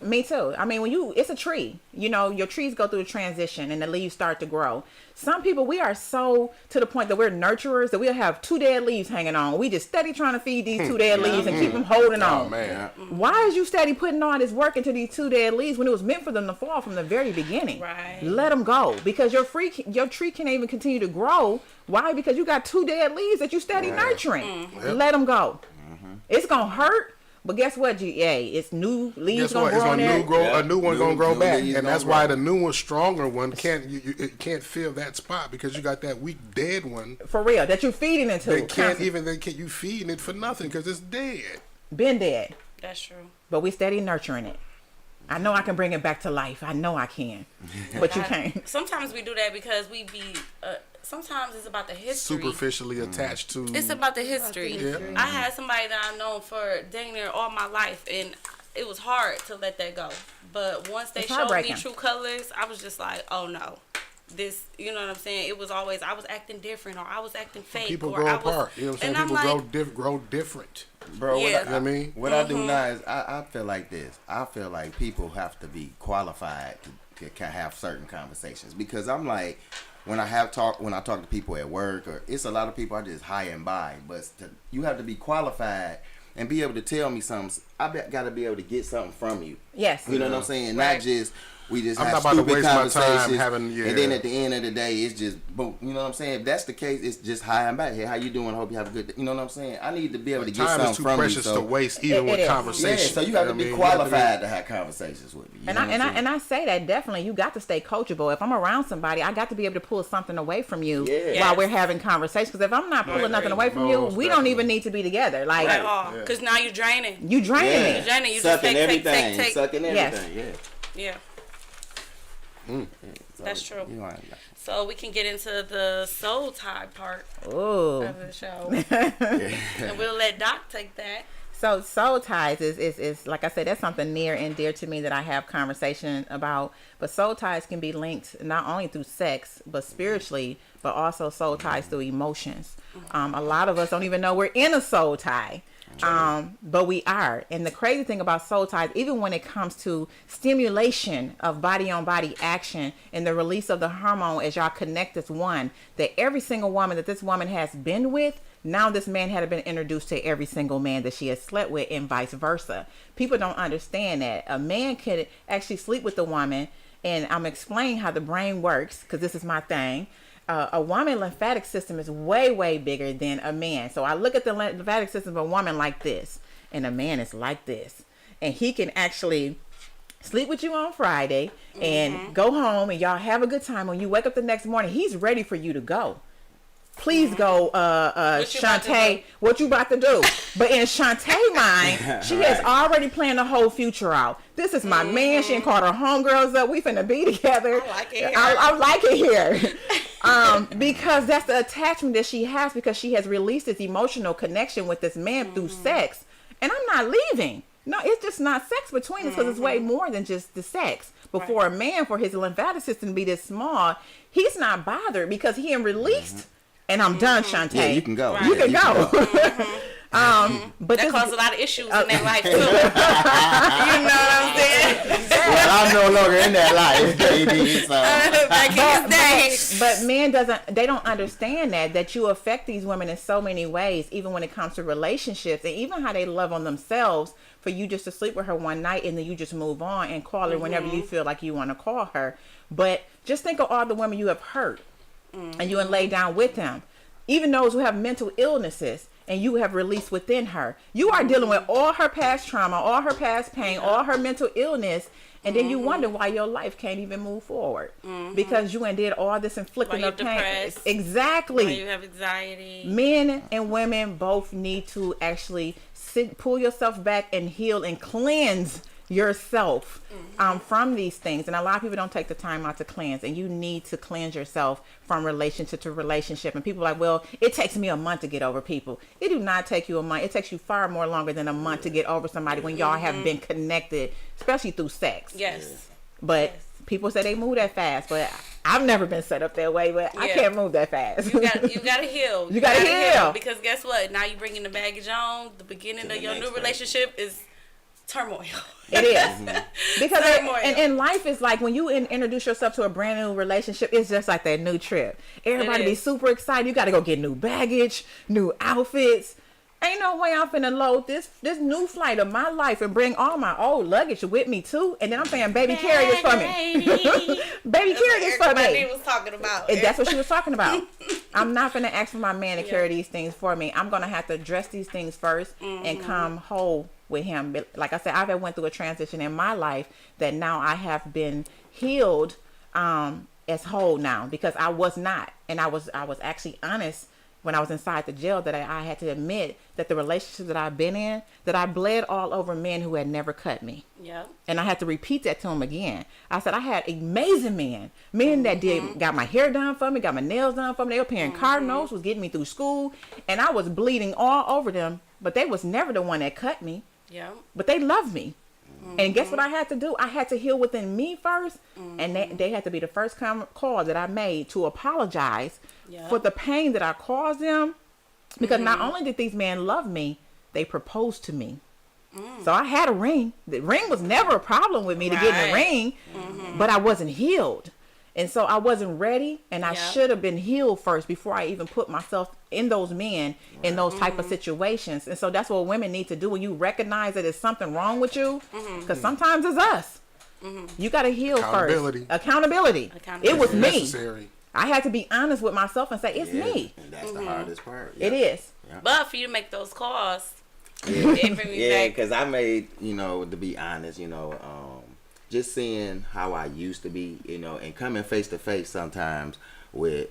me too. I mean, it's a tree. You know, your trees go through a transition, and the leaves start to grow. Some people, we are so to the point that we're nurturers that we'll have 2 dead leaves hanging on. We just steady trying to feed these 2 dead leaves and keep them holding on. Man. Why is you steady putting all this work into these 2 dead leaves when it was meant for them to fall from the very beginning? Right. Let them go, because your tree can't even continue to grow. Why? Because you got 2 dead leaves that you steady nurturing. Let them go. It's gonna hurt. But guess what, it's new leaves gonna grow in there. A new one gonna grow back, and that's why the new one, stronger one, it can't fill that spot because you got that weak dead one. For real, that you're feeding into. You feeding it for nothing because it's dead. Been dead. That's true. But we steady nurturing it. I know I can bring it back to life. I know I can, but you can't. Sometimes we do that because we be. Sometimes it's about the history. Superficially attached to. It's about the history. Yeah. I had somebody that I've known for dang near all my life, and it was hard to let that go. But once they showed me true colors, I was just like, oh no. This, you know what I'm saying? It was always, I was acting different, or I was acting fake. People grow apart. You know what I'm saying? People grow different. Bro, yeah. what I mean? What I do now is I feel like this. I feel like people have to be qualified to have certain conversations, because I'm like, when I talk to people at work, or it's a lot of people I just hire and buy, but you have to be qualified and be able to tell me something. I got to be able to get something from you. Yes. You know what I'm saying? Right. Not just we just I'm have not about stupid to waste my conversations, time and then at the end of the day, it's just boom. You know what I'm saying? If that's the case, it's just hi and back. Hey, how you doing? Hope you have a good day. You know what I'm saying? I need to be able to get something from you. Time is too precious to waste, even with conversation. Yeah, so you have to be qualified to have conversations with me. And I say that definitely. You got to stay coachable. If I'm around somebody, I got to be able to pull something away from you while we're having conversations. Because if I'm not pulling nothing away from you, we don't even need to be together. Like, at all. Because now you're draining. You draining me. You're draining. You sucking just everything. take. Sucking everything. Yeah. So, That's true. You know, so we can get into the soul tie part Ooh. of the show. And we'll let Doc take that. So soul ties is like I said, that's something near and dear to me that I have conversation about. But soul ties can be linked not only through sex, but spiritually, but also soul ties through emotions. A lot of us don't even know we're in a soul tie. But we are. And the crazy thing about soul ties, even when it comes to stimulation of body on body action and the release of the hormone as y'all connect as one, that every single woman that this woman has been with, now this man had been introduced to every single man that she has slept with, and vice versa. People don't understand that a man could actually sleep with a woman, and I'm explaining how the brain works because this is my thing. A woman's lymphatic system is way, way bigger than a man. So I look at the lymphatic system of a woman like this, and a man is like this. And he can actually sleep with you on Friday and go home, and y'all have a good time. When you wake up the next morning, he's ready for you to go. Please go, Shantae, what you about to do? But in Shantae's mind, she has already planned the whole future out. This is my man. She ain't called her homegirls up. We finna be together. I like it here. I like it here. Because that's the attachment that she has, because she has released this emotional connection with this man through sex. And I'm not leaving. No, it's just not sex between us, because it's way more than just the sex. But for a man, for his lymphatic system to be this small, he's not bothered because he ain't released. And I'm done, Shantae. Yeah, you can go. Right. You can go. But that caused a lot of issues in their life too. You know what I'm saying? Well, I'm no longer in that life, baby. So. Back in his day. But men they don't understand that you affect these women in so many ways, even when it comes to relationships, and even how they love on themselves. For you just to sleep with her one night and then you just move on and call her whenever you feel like you want to call her. But just think of all the women you have hurt. And you and lay down with them, even those who have mental illnesses, and you have released within her. You are dealing with all her past trauma, all her past pain, all her mental illness, And then you wonder why your life can't even move forward because you did all this inflicting Why of you're pain. depressed. Exactly. Why you have anxiety. Men and women both need to actually pull yourself back and heal and cleanse yourself from these things. And a lot of people don't take the time out to cleanse, and you need to cleanse yourself from relationship to relationship. And people are like, well, it takes me a month to get over people. It do not take you a month. It takes you far more longer than a month to get over somebody when y'all have been connected, especially through sex. Yes. But Yes. people say they move that fast, but I've never been set up that way, but I Yeah. can't move that fast. You gotta heal. You gotta heal. Because guess what? Now you bringing the baggage on. The beginning of your new relationship is turmoil. It is. Because Turmoil. and life is like when you introduce yourself to a brand new relationship, it's just like that new trip. Everybody It be is. super excited. You got to go get new baggage, new outfits. Ain't no way I'm finna load this new flight of my life and bring all my old luggage with me too. And then I'm saying, baby, carry this for me. Baby, carry this for Everybody me. was talking about. And that's what she was talking about. I'm not gonna ask for my man to carry these things for me. I'm gonna have to address these things first and come whole with him. But like I said, I've went through a transition in my life that now I have been healed as whole now, because I was not, and I was actually honest when I was inside the jail that I had to admit that the relationships that I've been in, that I bled all over men who had never cut me. Yep. And I had to repeat that to him again. I said, I had amazing men that got my hair done for me, got my nails done for me. They were paying car notes, was getting me through school, and I was bleeding all over them, but they was never the one that cut me. Yep. But they loved me. And guess what I had to do? I had to heal within me first. And they had to be the first call that I made to apologize for the pain that I caused them. Because not only did these men love me, they proposed to me. So I had a ring. The ring was never a problem with me to get in the ring, but I wasn't healed. And so I wasn't ready, and I should have been healed first before I even put myself in those men, in those type of situations. And so that's what women need to do when you recognize that there's something wrong with you, because sometimes it's us. You got to heal first. Accountability. It was me. Necessary. I had to be honest with myself and say, it's me. And that's the hardest part. It is. But for you to make those calls, Yeah, it bring me back. because I made, to be honest, just seeing how I used to be, and coming face to face sometimes with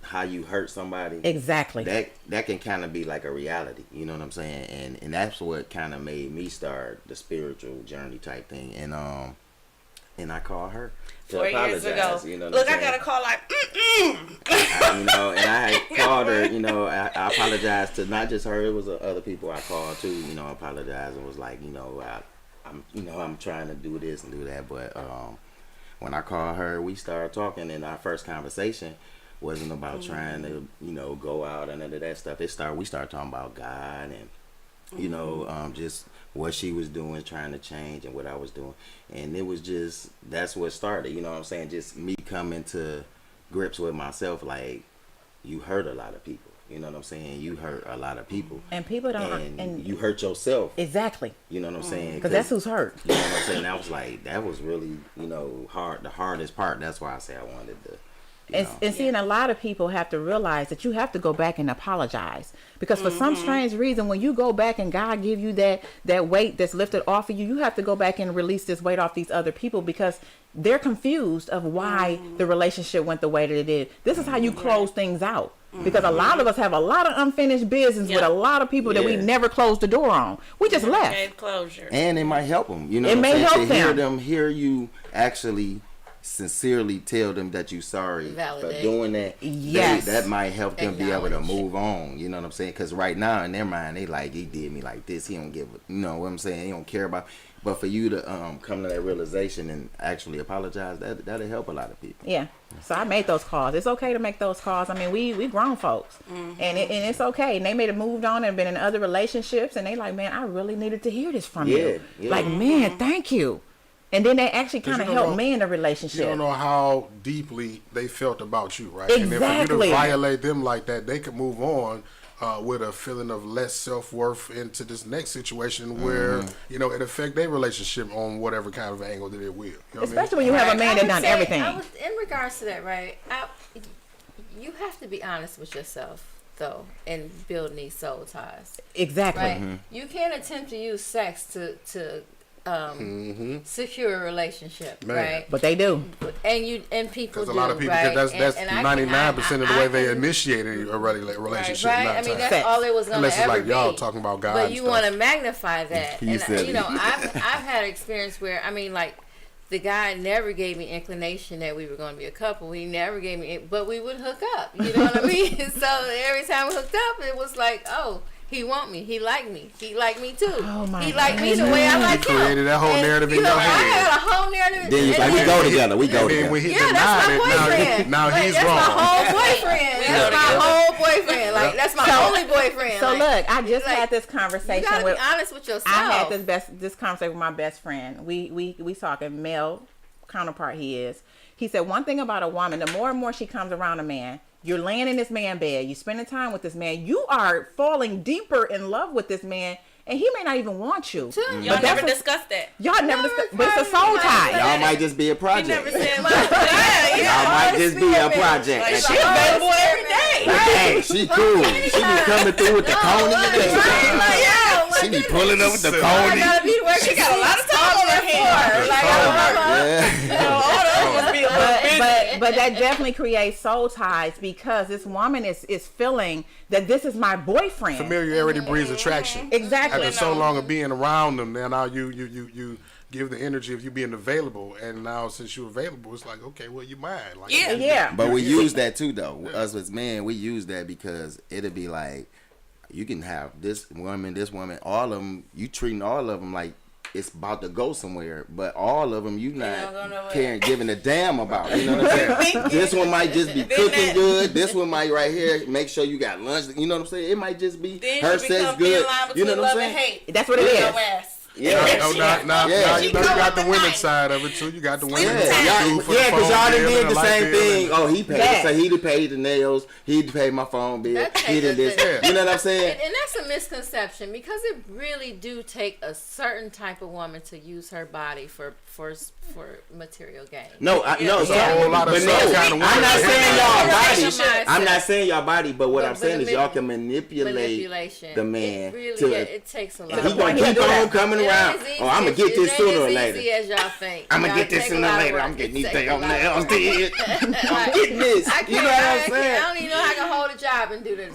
how you hurt somebody. Exactly. That can kind of be like a reality, you know what I'm saying? And that's what kind of made me start the spiritual journey type thing. And I called her to 4 years ago. apologize. You know what Look, I'm I saying? got a call like, And I had called her, I apologized to not just her, it was other people I called too, apologized and was like, I'm trying to do this and do that. But when I called her, we started talking, and our first conversation wasn't about trying to, go out and none of that stuff. We started talking about God and, just what she was doing, trying to change, and what I was doing. And it was just, that's what started, you know what I'm saying? Just me coming to grips with myself, like, you hurt a lot of people. You know what I'm saying? You hurt a lot of people. And people don't. And you hurt yourself. Exactly. You know what I'm saying? Because that's who's hurt. You know what I'm saying? That was really, hard. The hardest part. That's why I say I wanted to. And seeing a lot of people have to realize that you have to go back and apologize, because for some strange reason, when you go back and God give you that weight that's lifted off of you, you have to go back and release this weight off these other people, because they're confused of why the relationship went the way that it did. This is how you close things out, because a lot of us have a lot of unfinished business with a lot of people that we never closed the door on. We just left. gave closure. And it might help them. It may help them. Hear you actually sincerely tell them that you sorry Validate. for doing that. Yes. That might help them be able to Acknowledge. move on. You know what I'm saying? Because right now in their mind, they like, he did me like this. He don't give, you know what I'm saying? He don't care about. But for you to come to that realization and actually apologize, that'll help a lot of people. Yeah. So I made those calls. It's okay to make those calls. I mean, we grown folks, and it's okay. And they may have moved on and been in other relationships, and they like, man, I really needed to hear this from you. Yeah. Like, man, thank you. And then they actually kind of you don't helped know- me in the You relationship. don't know how deeply they felt about you, right? And then for you Exactly. to violate them like that, they could move on with a feeling of less self-worth into this next situation where, it affect their relationship on whatever kind of angle that it will. You know what I mean? Especially when you have a man I that would done say- everything. in regards to that, right? You have to be honest with yourself, though, in building these soul ties, Exactly. right? You can't attempt to use sex to secure a relationship, Man. right? But they do. And people Because do, a lot of people, right? that's And I can- 99% of the I way they can- initiated a relationship. Right. I not mean, time. that's Sex. all it was gonna Unless it's ever like y'all be. talking about God But and you stuff. want to magnify that, You and said you it. know, I've had experience where, I mean, like, the guy never gave me inclination that we were going to be a couple. He never gave me, but we would hook up. You know what I mean? So every time we hooked up, it was like, oh, he want me. He like me. He like me too. Oh, my he like me the way I like him. created that whole And, narrative in you know, your I head. had a whole narrative. Then you and like, we then- go together. We go And then together. when he Yeah, that's my denied boyfriend. it, now Like, he's that's wrong. my whole boyfriend. That's my whole boyfriend. Like, that's my only boyfriend. So Like, look, I just like, had this you conversation gotta with. be honest with yourself. I had this conversation with my best friend. We talking male counterpart he is. He said one thing about a woman, the more and more she comes around a man, you're laying in this man bed, you spending time with this man, you are falling deeper in love with this man, and he may not even want you. Y'all never discussed that. Y'all never discussed, but it's a soul tie. Y'all might just be a You project. never said Y'all might just be a project. Like, And she available every day. hey, she cool. She be coming through with the coney today. She be pulling up with the I coney. gotta be where she got a lot of time on her hands. Like, But that definitely creates soul ties because this woman is feeling that this is my boyfriend. Familiarity breeds attraction. Exactly. After so long of being around them, now you give the energy of you being available, and now since you're available, it's like, okay, well, you mine. Like, Yeah. Yeah. But we use that too, though. Us as men, we use that because it'll be like, you can have this woman, all of them. You treating all of them like it's about to go somewhere, but all of them you don't go not nowhere. caring, giving a damn about. You know what I'm saying? This one might just be cooking good. This one might right here make sure you got lunch. You know what I'm saying? It might just be Then her you sex become good. thin line You between know what love I'm and saying? hate. That's what it is. Your ass. Yeah. Now Yeah. you got the women's side of it too. You got the women. Yeah, who y'all, do for the because phone y'all done bill did and the light same bill thing. and- Oh, he paid. Yeah. So he done paid the nails. He done paid my phone bill. That He did takes this. a- You know what I'm saying? And that's a misconception because it really do take a certain type of woman to use her body for material gain. No, no, There's a whole lot of but some no, kind of I'm not women. saying y'all body. Relationship. I'm not saying y'all body, but what But- I'm saying but is y'all can manipulate Manipulation. the man It really, to. it takes a lot. And he of gonna work. keep on coming It around. ain't as Oh, I'm gonna easy get as- this it sooner ain't or as later. easy as y'all think. I'm Y'all gonna get this take a sooner or lot of later. work. I'm getting It these takes a damn lot of nails work. did. I'm getting this. I can't, You know what I'm I saying? don't even know how I can hold a job and do the same.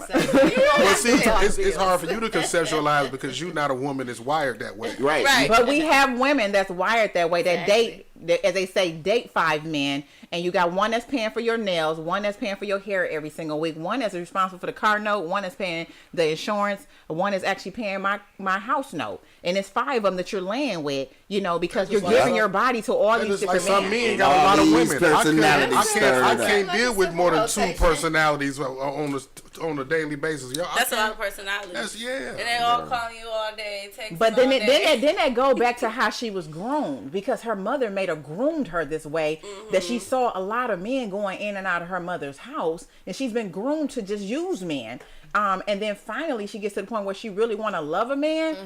You don't Well, have see, to pay all the it's bills. hard for you to conceptualize because you're not a woman that's wired that way. Right. Right. But we have women that's wired that way that Exactly. date, as they say, date 5 men, and you got one that's paying for your nails, one that's paying for your hair every single week, one that's responsible for the car note, one that's paying the insurance, one is actually paying my house note, and it's 5 of them that you're laying with, you know, because you're giving your body to all And these it's like different some men. men got a lot of All women. these personalities I stirred can't up. deal with more than 2 Rotation. personalities on a daily basis. Yo, That's a lot of personality. That's yeah. And they all calling you all day, texting But then all it, day. then that go back to how she was groomed because her mother made her groomed her this way that she saw a lot of men going in and out of her mother's house, and she's been groomed to just use men. And then finally she gets to the point where she really want to love a man,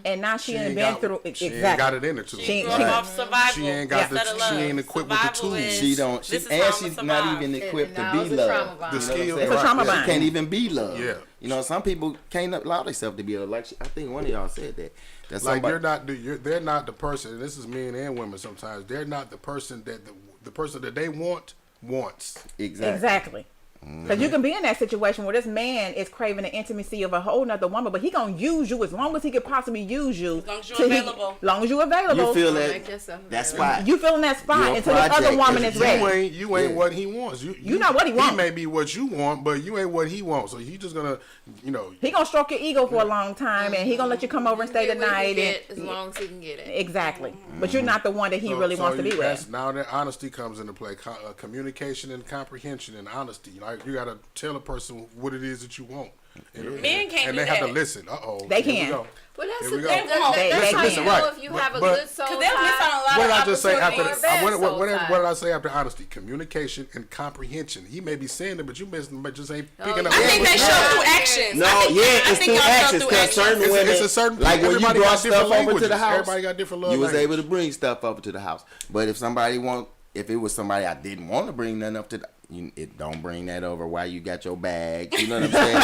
and now she, ain't been through She exactly. ain't got it in her too. She- Grew Right. off survival. She ain't got instead the- of she love. ain't equipped with the Survival tools. is- She don't. this is And how she's I'ma not survive. even equipped Now to it's be a trauma loved. bond. The You know what I'm skill- saying? It's a trauma Right, yeah. bond. She can't even be loved. Yeah. You know, some people can't allow themselves to be loved. Like I think one of y'all said that. That's Like somebody. they're not the person. And this is men and women sometimes. They're not the person that the person that they wants. Exactly. Because you can be in that situation where this man is craving the intimacy of a whole nother woman, but he gonna use you as long as he could possibly use you. As long as you're till he- available. long as you're available. You feel Make that yourself that available. spot. You feel in that spot You're a until the other project, woman 'cause is ready. You ain't Yeah. what he wants. You not what he want. He may be what you want, but you ain't what he wants. So you just gonna, He gonna stroke your ego for a long time, and he gonna let you come over and stay the Get what he night. can get And as long as he can get it. exactly, but you're not the one that he really wants to be with. Now that honesty comes into play. Communication and comprehension and honesty. Like you gotta tell a person what it is that you want. And, Men can't and do they have to that. listen. They can. But that's Here the we thing. go. They- That's how listen, you know right. if you have a But- good soul Because they'll miss out on a tie. lot What did of I just say after? Or bad What soul did tie. I say after honesty? Communication and comprehension. He may be saying it, but you just ain't Oh, picking yeah. up. I think they Yeah. show through actions. No, I think, yeah, I it's think through y'all show actions. through Because actions. certain It's women, a certain like when you everybody brought got different stuff over to languages. the house, Everybody got different love you was language. able to bring stuff over to the house. But if somebody want if it was somebody I didn't want to bring nothing up to, it don't bring that over. Why you got your bag? You know what I'm saying?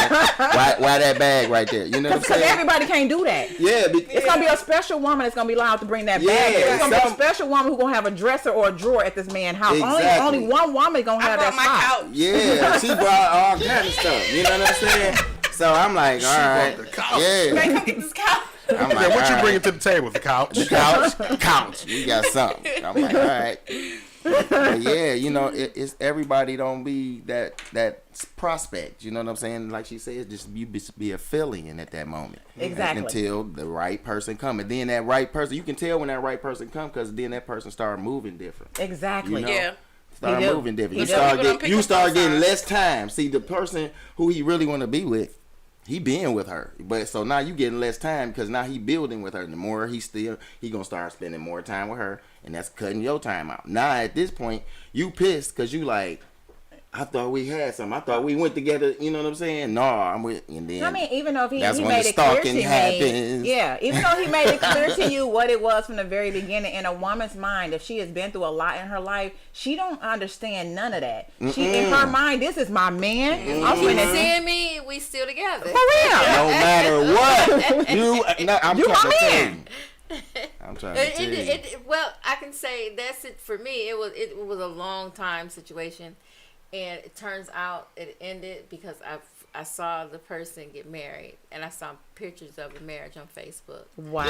why that bag right there? You know what I'm Because saying? everybody can't do that. Yeah, It's gonna be a special woman that's gonna be allowed to bring that Yeah, bag. It's gonna be a some- special woman who's gonna have a dresser or a drawer at this man's house. Exactly. Only one woman gonna I have brought that my spot. couch. Yeah, she brought all kind of stuff. You know what I'm saying? So I'm like, all right, brought the couch. yeah. Hey, come get this couch. I'm like, Yeah, what you all bringing right. to the table? The couch. The couch. We got something. I'm like, all right. But yeah, you know, it's everybody don't be that prospect. You know what I'm saying? Like she said, just you be a fill-in at that moment. Exactly. Until the right person come, and then that right person, you can tell when that right person come because then that person start moving different. Exactly. You know? Yeah. Start He do. moving different. He You do. start People don't getting pick up those getting signs. less time. See, the person who he really want to be with, he being with her, but so now you getting less time because now he building with her. The more he gonna start spending more time with her, and that's cutting your time out. Now at this point, you pissed because you like, I thought we had something. I thought we went together. You know what I'm saying? No, I'm with. And then I mean, even though that's he when made the it clear stalking to happens. me, yeah, even though he made it clear to you what it was from the very beginning, in a woman's mind, if she has been through a lot in her life, she don't understand none of that. She, in her mind, this is my man. I'm You finna seeing me? We still together. for real. no matter what, I'm You trying my to tell man. you. I'm trying to tell you. Well, I can say that's it for me. It was a long time situation, and it turns out it ended because I saw the person get married, and I saw pictures of the marriage on Facebook. Wow.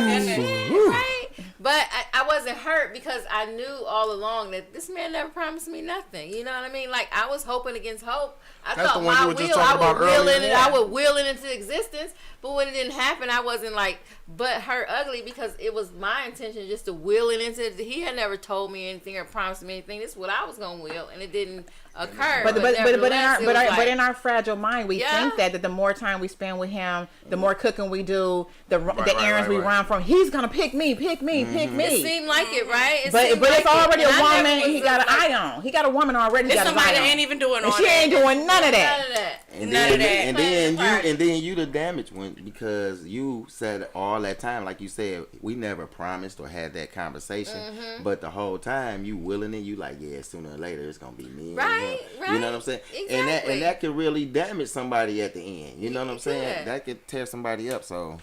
Right? But I wasn't hurt because I knew all along that this man never promised me nothing. You know what I mean? Like, I was hoping against hope. I That's thought the one my you were just will, I talking would about will earlier. it, I would will it into existence. But when it didn't happen, I wasn't like, but hurt ugly because it was my intention just to will it into. He had never told me anything or promised me anything. This is what I was gonna will, and it didn't occur. But nevertheless, it was like- in our fragile mind, we Yeah. think that the more time we spend with him, the more cooking we do, the right, errands we right. run from, he's gonna pick me. It Me. seemed like it, right? It But seemed it's like it. already a And I never woman was he got an like- eye on. He got a woman already. He It's got his somebody eye that on. ain't even doing all And she that. ain't doing none of None that. of that. And None of that. and then you the damaged one because you said all that time, like you said, we never promised or had that conversation. But the whole time you willing it, you like, yeah, sooner or later it's gonna be me. and Right, him. You know what I'm saying? Exactly. And that could really damage somebody at the end. You know what I'm saying? Yeah. That could tear somebody up. So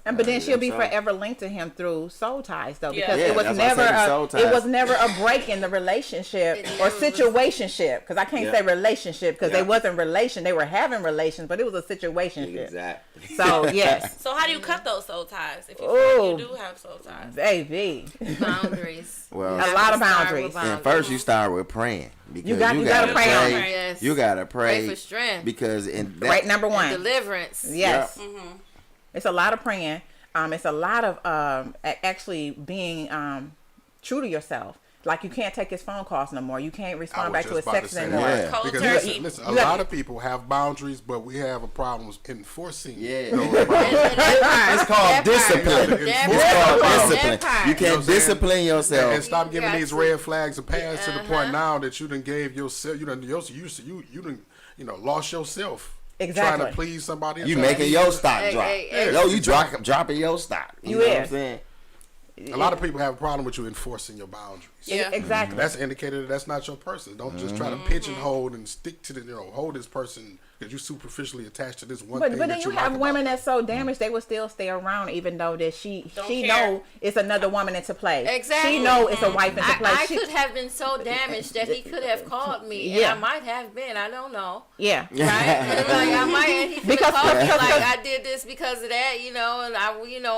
But then she'll be so- forever linked to him through soul ties, though, Yeah. because Yeah, it was that's why I never said the soul it was ties. never a break in the relationship It or never was. situationship. Because I can't Yeah. say relationship because Yeah. they wasn't relation; they were having relations, but it was a situationship. exactly. So yes, So how do you cut those soul ties if you feel Ooh. like you do have soul ties? baby, Boundaries. Well, You have A lot to of start boundaries. with and first you start with praying because You gotta pray on it. Yes. You gotta pray for strength. because in that, right number And one. deliverance. Yes, Yeah. it's a lot of praying. It's a lot of actually being true to yourself. Like you can't take his phone calls no more. You can't I respond was back to just his about to texts say anymore. Yeah. that. Cold Because turkey. listen, a You got- lot of people have boundaries, but we have a problem enforcing Yeah. those boundaries. It's called discipline. That It's part. called That discipline. part. You You know what can't I'm saying? discipline yourself. And stop giving got these to. red flags a pass to the point Uh-huh. now that you done gave yourself, you done lost yourself. Exactly. Trying to please somebody else. You making your stock Hey, drop. hey, hey. Yo, you dropping your stock. You You know what is. I'm saying? A lot of people have a problem with you enforcing your boundaries. Yeah. Exactly. That's indicated that that's not your person. Don't just try to pigeonhole and stick to hold this person because you superficially attached to this one But thing then that you you have like women about that's so damaged they will still stay around even though that she Don't she care. know it's another woman into play. Exactly. She know it's a wife into play. I She- could have been so damaged that he could have called me, and Yeah. I might have been. I don't know. yeah. Right? And like I might, and he could Because- have called me because- like I did this because of that, and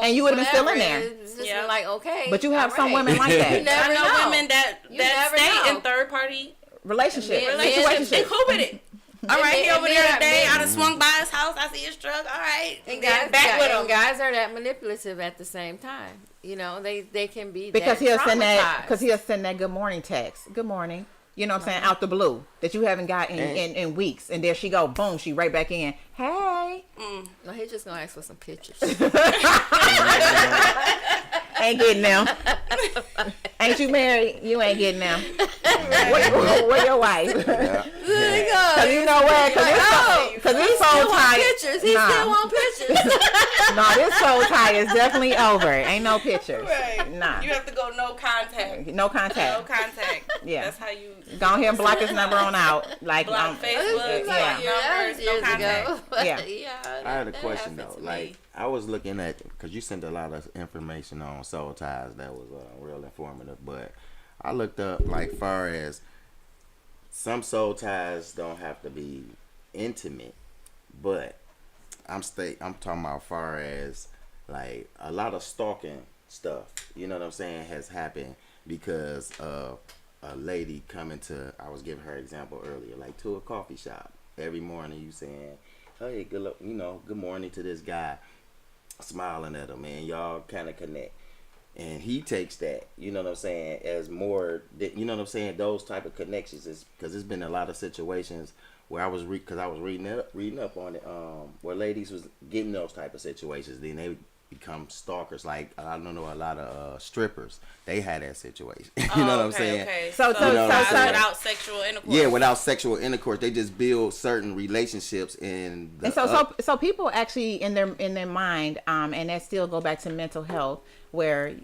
And you would've been still in whatever. there. It's just Yeah. like okay. But you have all some right. women like You that. never I know know. women that You that never stay know. in third party Relationship. Men- relationships. They Situationship. cool with it. All right, men- he over and there men- today. men- I done swung by his house. I see his truck. All right, And then guys, back with and him. guys are that manipulative at the same time. They can be Because that he'll traumatized. send that good morning text. Good morning. You know what I'm saying? Out the blue that you haven't got in weeks. And there she go. Boom. She right back in. Hey. No, he's just gonna ask for some pictures. Ain't getting them. Ain't you married? You ain't getting them. Where your wife? There you go. Cause you know what? Cause this soul tie. Pictures. He still want pictures. No, this soul tie is definitely over. Ain't no pictures. Right. Nah. You have to go no contact. No contact. No contact. Yeah. That's how you Go ahead and block his number on out. Like, block Facebook. yeah. Block numbers, no contact. Yeah. I had a question though. Like I was looking at because you sent a lot of information on soul ties that was real informative, but I looked up like far as some soul ties don't have to be intimate, but I'm talking about far as like a lot of stalking stuff. You know what I'm saying has happened because of a lady coming to. I was giving her example earlier, like to a coffee shop every morning. You saying, "Hey, good morning" to this guy, smiling at him, and y'all kind of connect. And he takes that, you know what I'm saying, as more, you know what I'm saying, those type of connections is because there's been a lot of situations where I was reading up on it, where ladies was getting those type of situations, then they become stalkers. Like I don't know, a lot of strippers, they had that situation. You know what I'm saying? Okay. So without sexual intercourse. Yeah, without sexual intercourse, they just build certain relationships in the and so people actually in their mind, and that still go back to mental health, where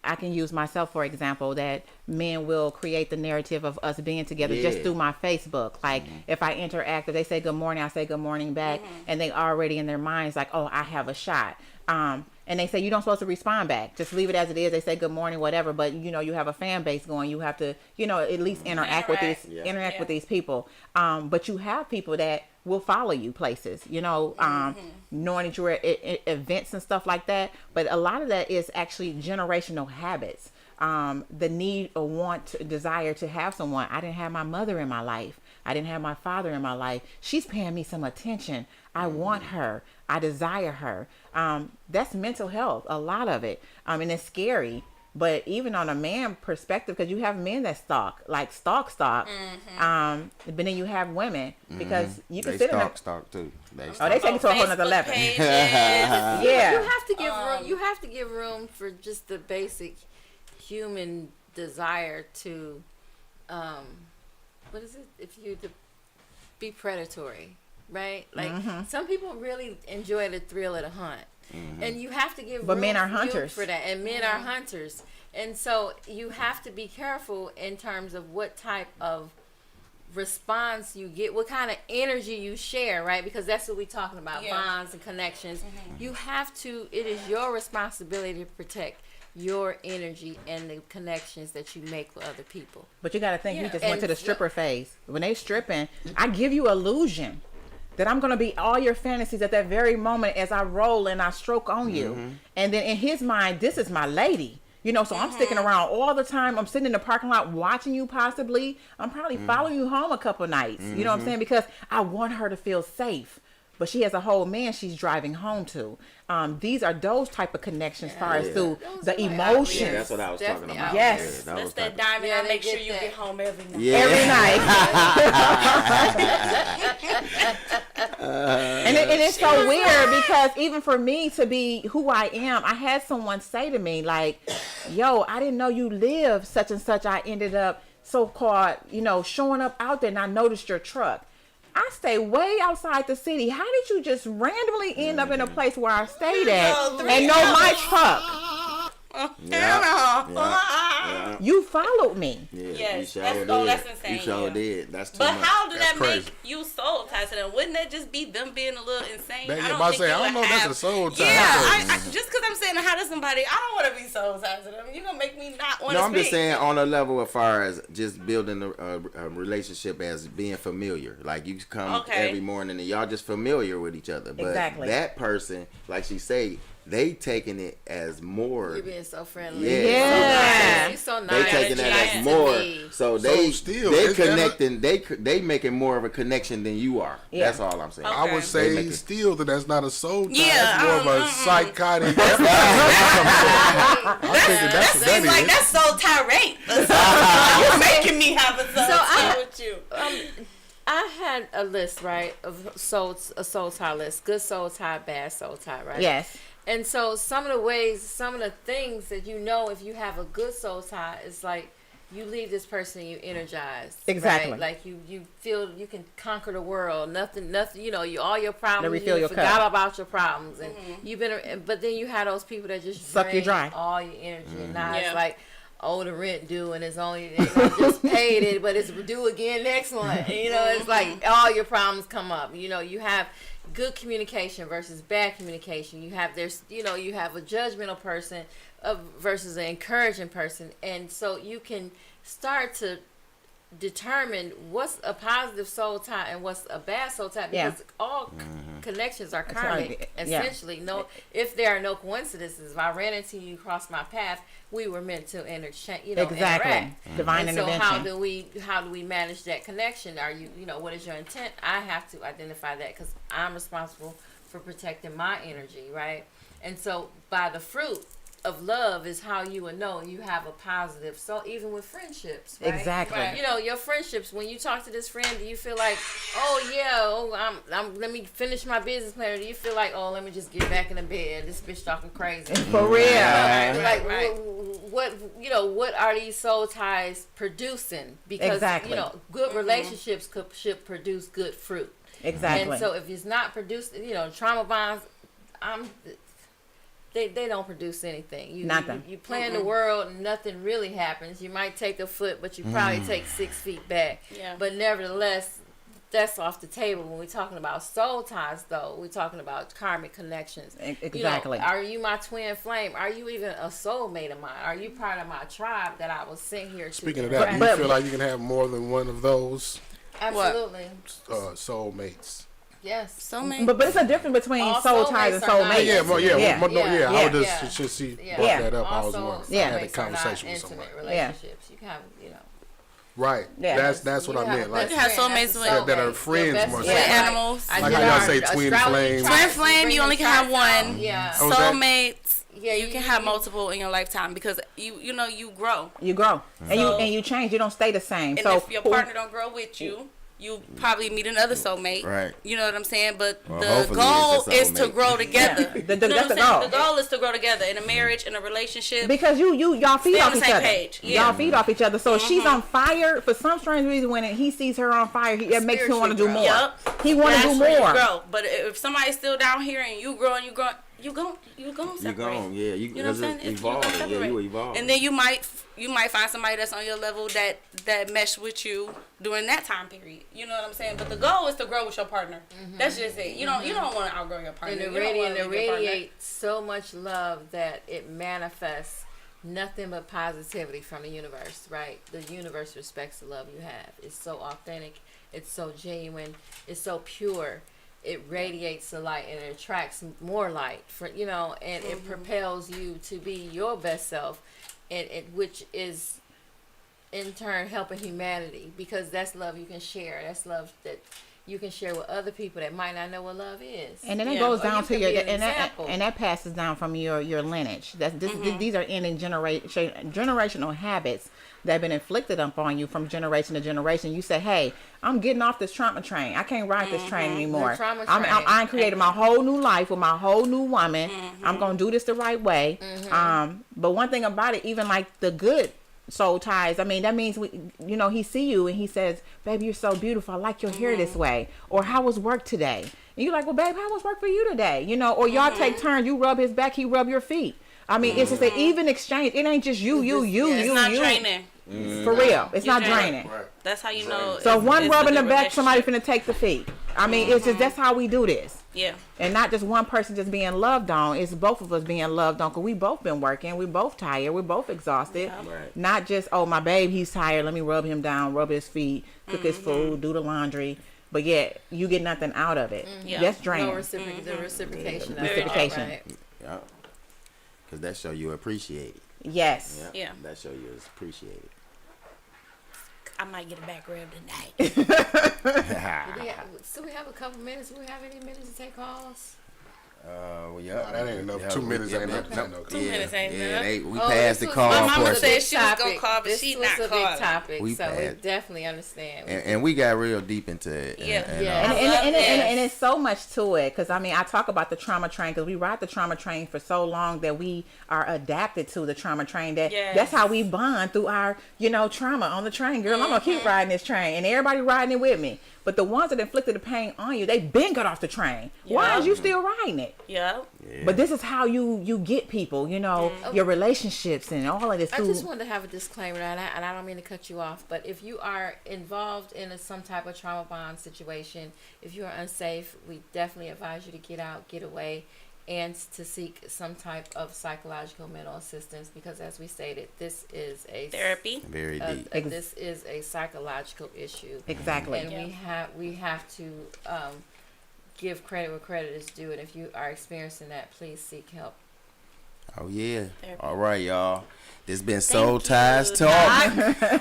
I can use myself for example, that men will create the narrative of us being together just through my Facebook. Like if I interact, if they say good morning, I say good morning back, and they already in their minds like, oh, I have a shot. And they say you don't supposed to respond back. Just leave it as it is. They say good morning, whatever. But you know you have a fan base going. You have to, at least interact with these people. But you have people that will follow you places. Knowing that you're at events and stuff like that. But a lot of that is actually generational habits. The need or want, desire to have someone. I didn't have my mother in my life. I didn't have my father in my life. She's paying me some attention. I want her. I desire her. That's mental health, a lot of it. And it's scary. But even on a man perspective, because you have men that stalk. But then you have women, because you can sit in stalk too. They take it to a whole nother level. Yeah. You have to give room. You have to give room for just the basic human desire to, what is it? If you to be predatory, right? Like some people really enjoy the thrill of the hunt, and you have to give. But room men are hunters for that, and men are hunters, and so you have to be careful in terms of what type of response you get, what kind of energy you share, right? Because that's what we're talking about, bonds and connections. You have to. It is your responsibility to protect your energy and the connections that you make with other people. But you got to think, you just went to the stripper phase. When they stripping, I give you illusion that I'm going to be all your fantasies at that very moment as I roll and I stroke on you. And then in his mind, this is my lady. So I'm sticking around all the time. I'm sitting in the parking lot watching you possibly. I'm probably following you home a couple nights. You know what I'm saying? Because I want her to feel safe. But she has a whole man she's driving home to. These are those type of connections as far as through the emotions. Yeah, that's what I was talking about. Yes. Yeah, that's that diamond. I make sure you get home every night. Yeah. Every night. And it's so weird because even for me to be who I am, I had someone say to me like, yo, I didn't know you live such and such. I ended up so-called, showing up out there and I noticed your truck. I stay way outside the city. How did you just randomly end up in a place where I stayed at and know my truck? You followed me. Yes, you that's insane. You sure did. That's too but much. how did That's that crazy. make you soul tied to them? Wouldn't that just be them being a little insane? I don't don't think know if that's a soul tie. Yeah, just because I'm saying how to somebody, I don't want to be soul tied to them. You're gonna make me not want to. No, I'm speak. just saying on a level as far as just building a relationship as being familiar. Like you come every morning and y'all just familiar with each other. But that person, like she say, they taking it as more. You're being so friendly. Yeah. You're so nice. They taking that as more. So they connecting. They making more of a connection than you are. Yeah. That's all I'm saying. Okay. I would say still that's not a soul tie. Yeah, That's more of a psychotic. I think That seems like that's soul tirade. You're making me have a soul tie with you. I had a list, right, of a soul tie list. Good soul tie, bad soul tie, right? Yes. And so some of the ways, some of the things that you know, if you have a good soul tie, is like you leave this person and you energized. Exactly. Right? Like you feel you can conquer the world. Nothing. You know, all your problems. refill You your forgot cup. about your problems, and you've been. But then you had those people that just Suck you drain dry. all your energy, and now Yeah. it's like, oh, the rent due, and it's only just paid it, but it's due again next month. You know, it's like all your problems come up. You know, you have good communication versus bad communication. You have you have a judgmental person versus an encouraging person, and so you can start to determine what's a positive soul tie and what's a bad soul tie, because all connections are karmic. Essentially, if there are no coincidences, if I ran into you, crossed my path, we were meant to interchange. Exactly. Interact. Divine And so intervention. how do we manage that connection? Are what is your intent? I have to identify that because I'm responsible for protecting my energy, right? And so by the fruit of love is how you would know you have a positive. So even with friendships, right? Exactly. Right. Your friendships, when you talk to this friend, do you feel like, I'm let me finish my business plan, or do you feel like, oh, let me just get back in the bed, this bitch talking crazy? For real. Like, Right. what are these soul ties producing? Because Exactly. good relationships should produce good fruit. Exactly. And so if it's not produced, trauma bonds, they don't produce anything. Nothing. You play in the world and nothing really happens. You might take a foot, but you probably take 6 feet back. Yeah. But nevertheless, that's off the table. When we're talking about soul ties, though, we're talking about karmic connections. Exactly. Are you my twin flame? Are you even a soulmate of mine? Are you part of my tribe that I was sent here to? Speaking of that, do you But- feel like you can have more than one of those Absolutely. soulmates? Yes. Soulmate. But it's a difference between All soul ties and soulmates are soul not mates. I Yeah. would just Yeah. should see Yeah. brought that up. I was Also, wondering. Yeah. I had a soulmates are not conversation with somebody. intimate relationships. You can have, Right. Yeah. That's what you I have meant. a Like best have friend, soulmates that's a with- that are soulmate. friends Your best more friend. so. Animals. I Like did how y'all our say twin astrology flames. charts. Twin flame, Bring you the only can have charts out. one. Yeah. Oh, is that- Soulmates, Yeah, you can have multiple in your lifetime because you grow. You grow. And So- you change. You don't stay the same. And So if your partner don't grow with you, you probably meet another soulmate. Right. You know what I'm saying? But Well, the hopefully goal it's a is to soulmate. grow together. Yeah. You know That's what I'm the saying? goal. The goal is to grow together in a marriage, in a relationship. because y'all feed Stay on off the each same other. page. Yeah. Y'all feed off each other. So if she's on fire for some strange reason, when he sees her on fire, it makes him want to do Spiritually more. Yup. He want to That's do where you more. grow. But if somebody's still down here and you grow, you gon' You separate. gone, yeah. You know what I'm saying? just evolve. You're gonna Yeah, you separate. evolve. And then you might find somebody that's on your level that mesh with you during that time period. You know what I'm saying? But the goal is to grow with your partner. That's just it. You don't want to outgrow your partner. And You don't wanna it leave your partner. radiates so much love that it manifests nothing but positivity from the universe, right? The universe respects the love you have. It's so authentic. It's so genuine. It's so pure. It radiates the light and it attracts more light and it propels you to be your best self, and which is in turn helping humanity, because that's love you can share. That's love that you can share with other people that might not know what love is. And then it Yeah. goes Or down you to can your be an and that example. and that passes down from your lineage. These are ending generational habits that have been inflicted upon you from generation to generation. You say, "Hey, I'm getting off this trauma train. I can't ride this train anymore. The trauma I'm train. I created my whole new life with my whole new woman. I'm gonna do this the right way." But one thing about it, even like the good soul ties, I mean, that means he see you and he says, "Baby, you're so beautiful. I like your hair this way." Or, "How was work today?" And you're like, "Well, babe, how was work for you today?" Or y'all take turns. You rub his back, he rub your feet. I mean, it's just an even exchange. It ain't just you. It's not draining. For real, it's not draining. draining. Right. That's how you know. So it's- one it's a rubbing the good back, somebody relationship. finna take the feet. I mean, it's just that's how we do this. Yeah. And not just one person just being loved on. It's both of us being loved on, because we both been working. We both tired. We're both exhausted. Right. Not just, oh, my babe, he's tired. Let me rub him down, rub his feet, cook his food, do the laundry. But yet, you get nothing out of it. Yeah. That's No draining. the reciprocation. of it, Reciprocation. right? Yeah. Because that show you appreciate it. Yes. Yeah. That show you is appreciated. I might get a back rub tonight. So we have a couple minutes. Do we have any minutes to take calls? Yeah. Nah, that ain't enough. 2 minutes ain't enough. No, 2 minutes ain't Yeah, enough. we passed the this call. was- My mama for- said she was gonna topic. call, but this she was not a calling. big topic, We so we passed. definitely understand. and we got real deep into it. Yeah. Yeah. And, I and, love and, this. and it's so much to it because I mean I talk about the trauma train because we ride the trauma train for so long that we are adapted to the trauma train that Yes. that's how we bond through our trauma on the train. Girl, I'm gonna keep riding this train and everybody riding it with me. But the ones that inflicted the pain on you, they been got off the train. Why Yeah. is you still riding it? Yeah. But this is how you get people, your relationships and all of this. I through- just wanted to have a disclaimer, and I don't mean to cut you off, but if you are involved in some type of trauma bond situation, if you are unsafe, we definitely advise you to get out, get away, and to seek some type of psychological mental assistance because, as we stated, this is a Therapy. Very deep. this is a psychological issue, Exactly. and we have to give credit where credit is due. And if you are experiencing that, please seek help. Oh yeah. Therapy. All right, y'all. This been Soul Thank Ties you, Talk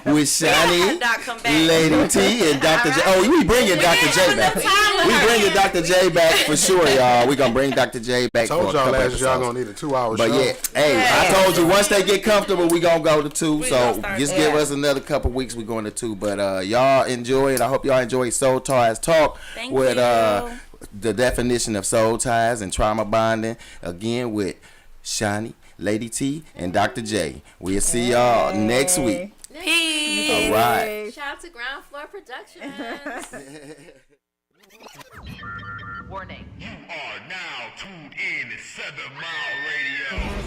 with Shawnnie, Doc, come back. Lady T, and Dr. J. Oh, we bringing Dr. J back. We bringing Dr. J back for sure, y'all. We gonna bring Dr. J back for a Told y'all couple last y'all episodes. gonna need a 2-hour But show. yeah, hey, I told you once they get comfortable, we gonna go to 2. We So gonna start just there. give us another couple weeks. We going to 2. But y'all enjoy it. I hope y'all enjoy Soul Ties Talk Thank with you. the definition of soul ties and trauma bonding. Again with Shawnnie, Lady T, and Dr. J. We'll see y'all next week. Peace. All right. Shout out to Ground Floor Productions. You are now tuned in to 7 Mile Radio.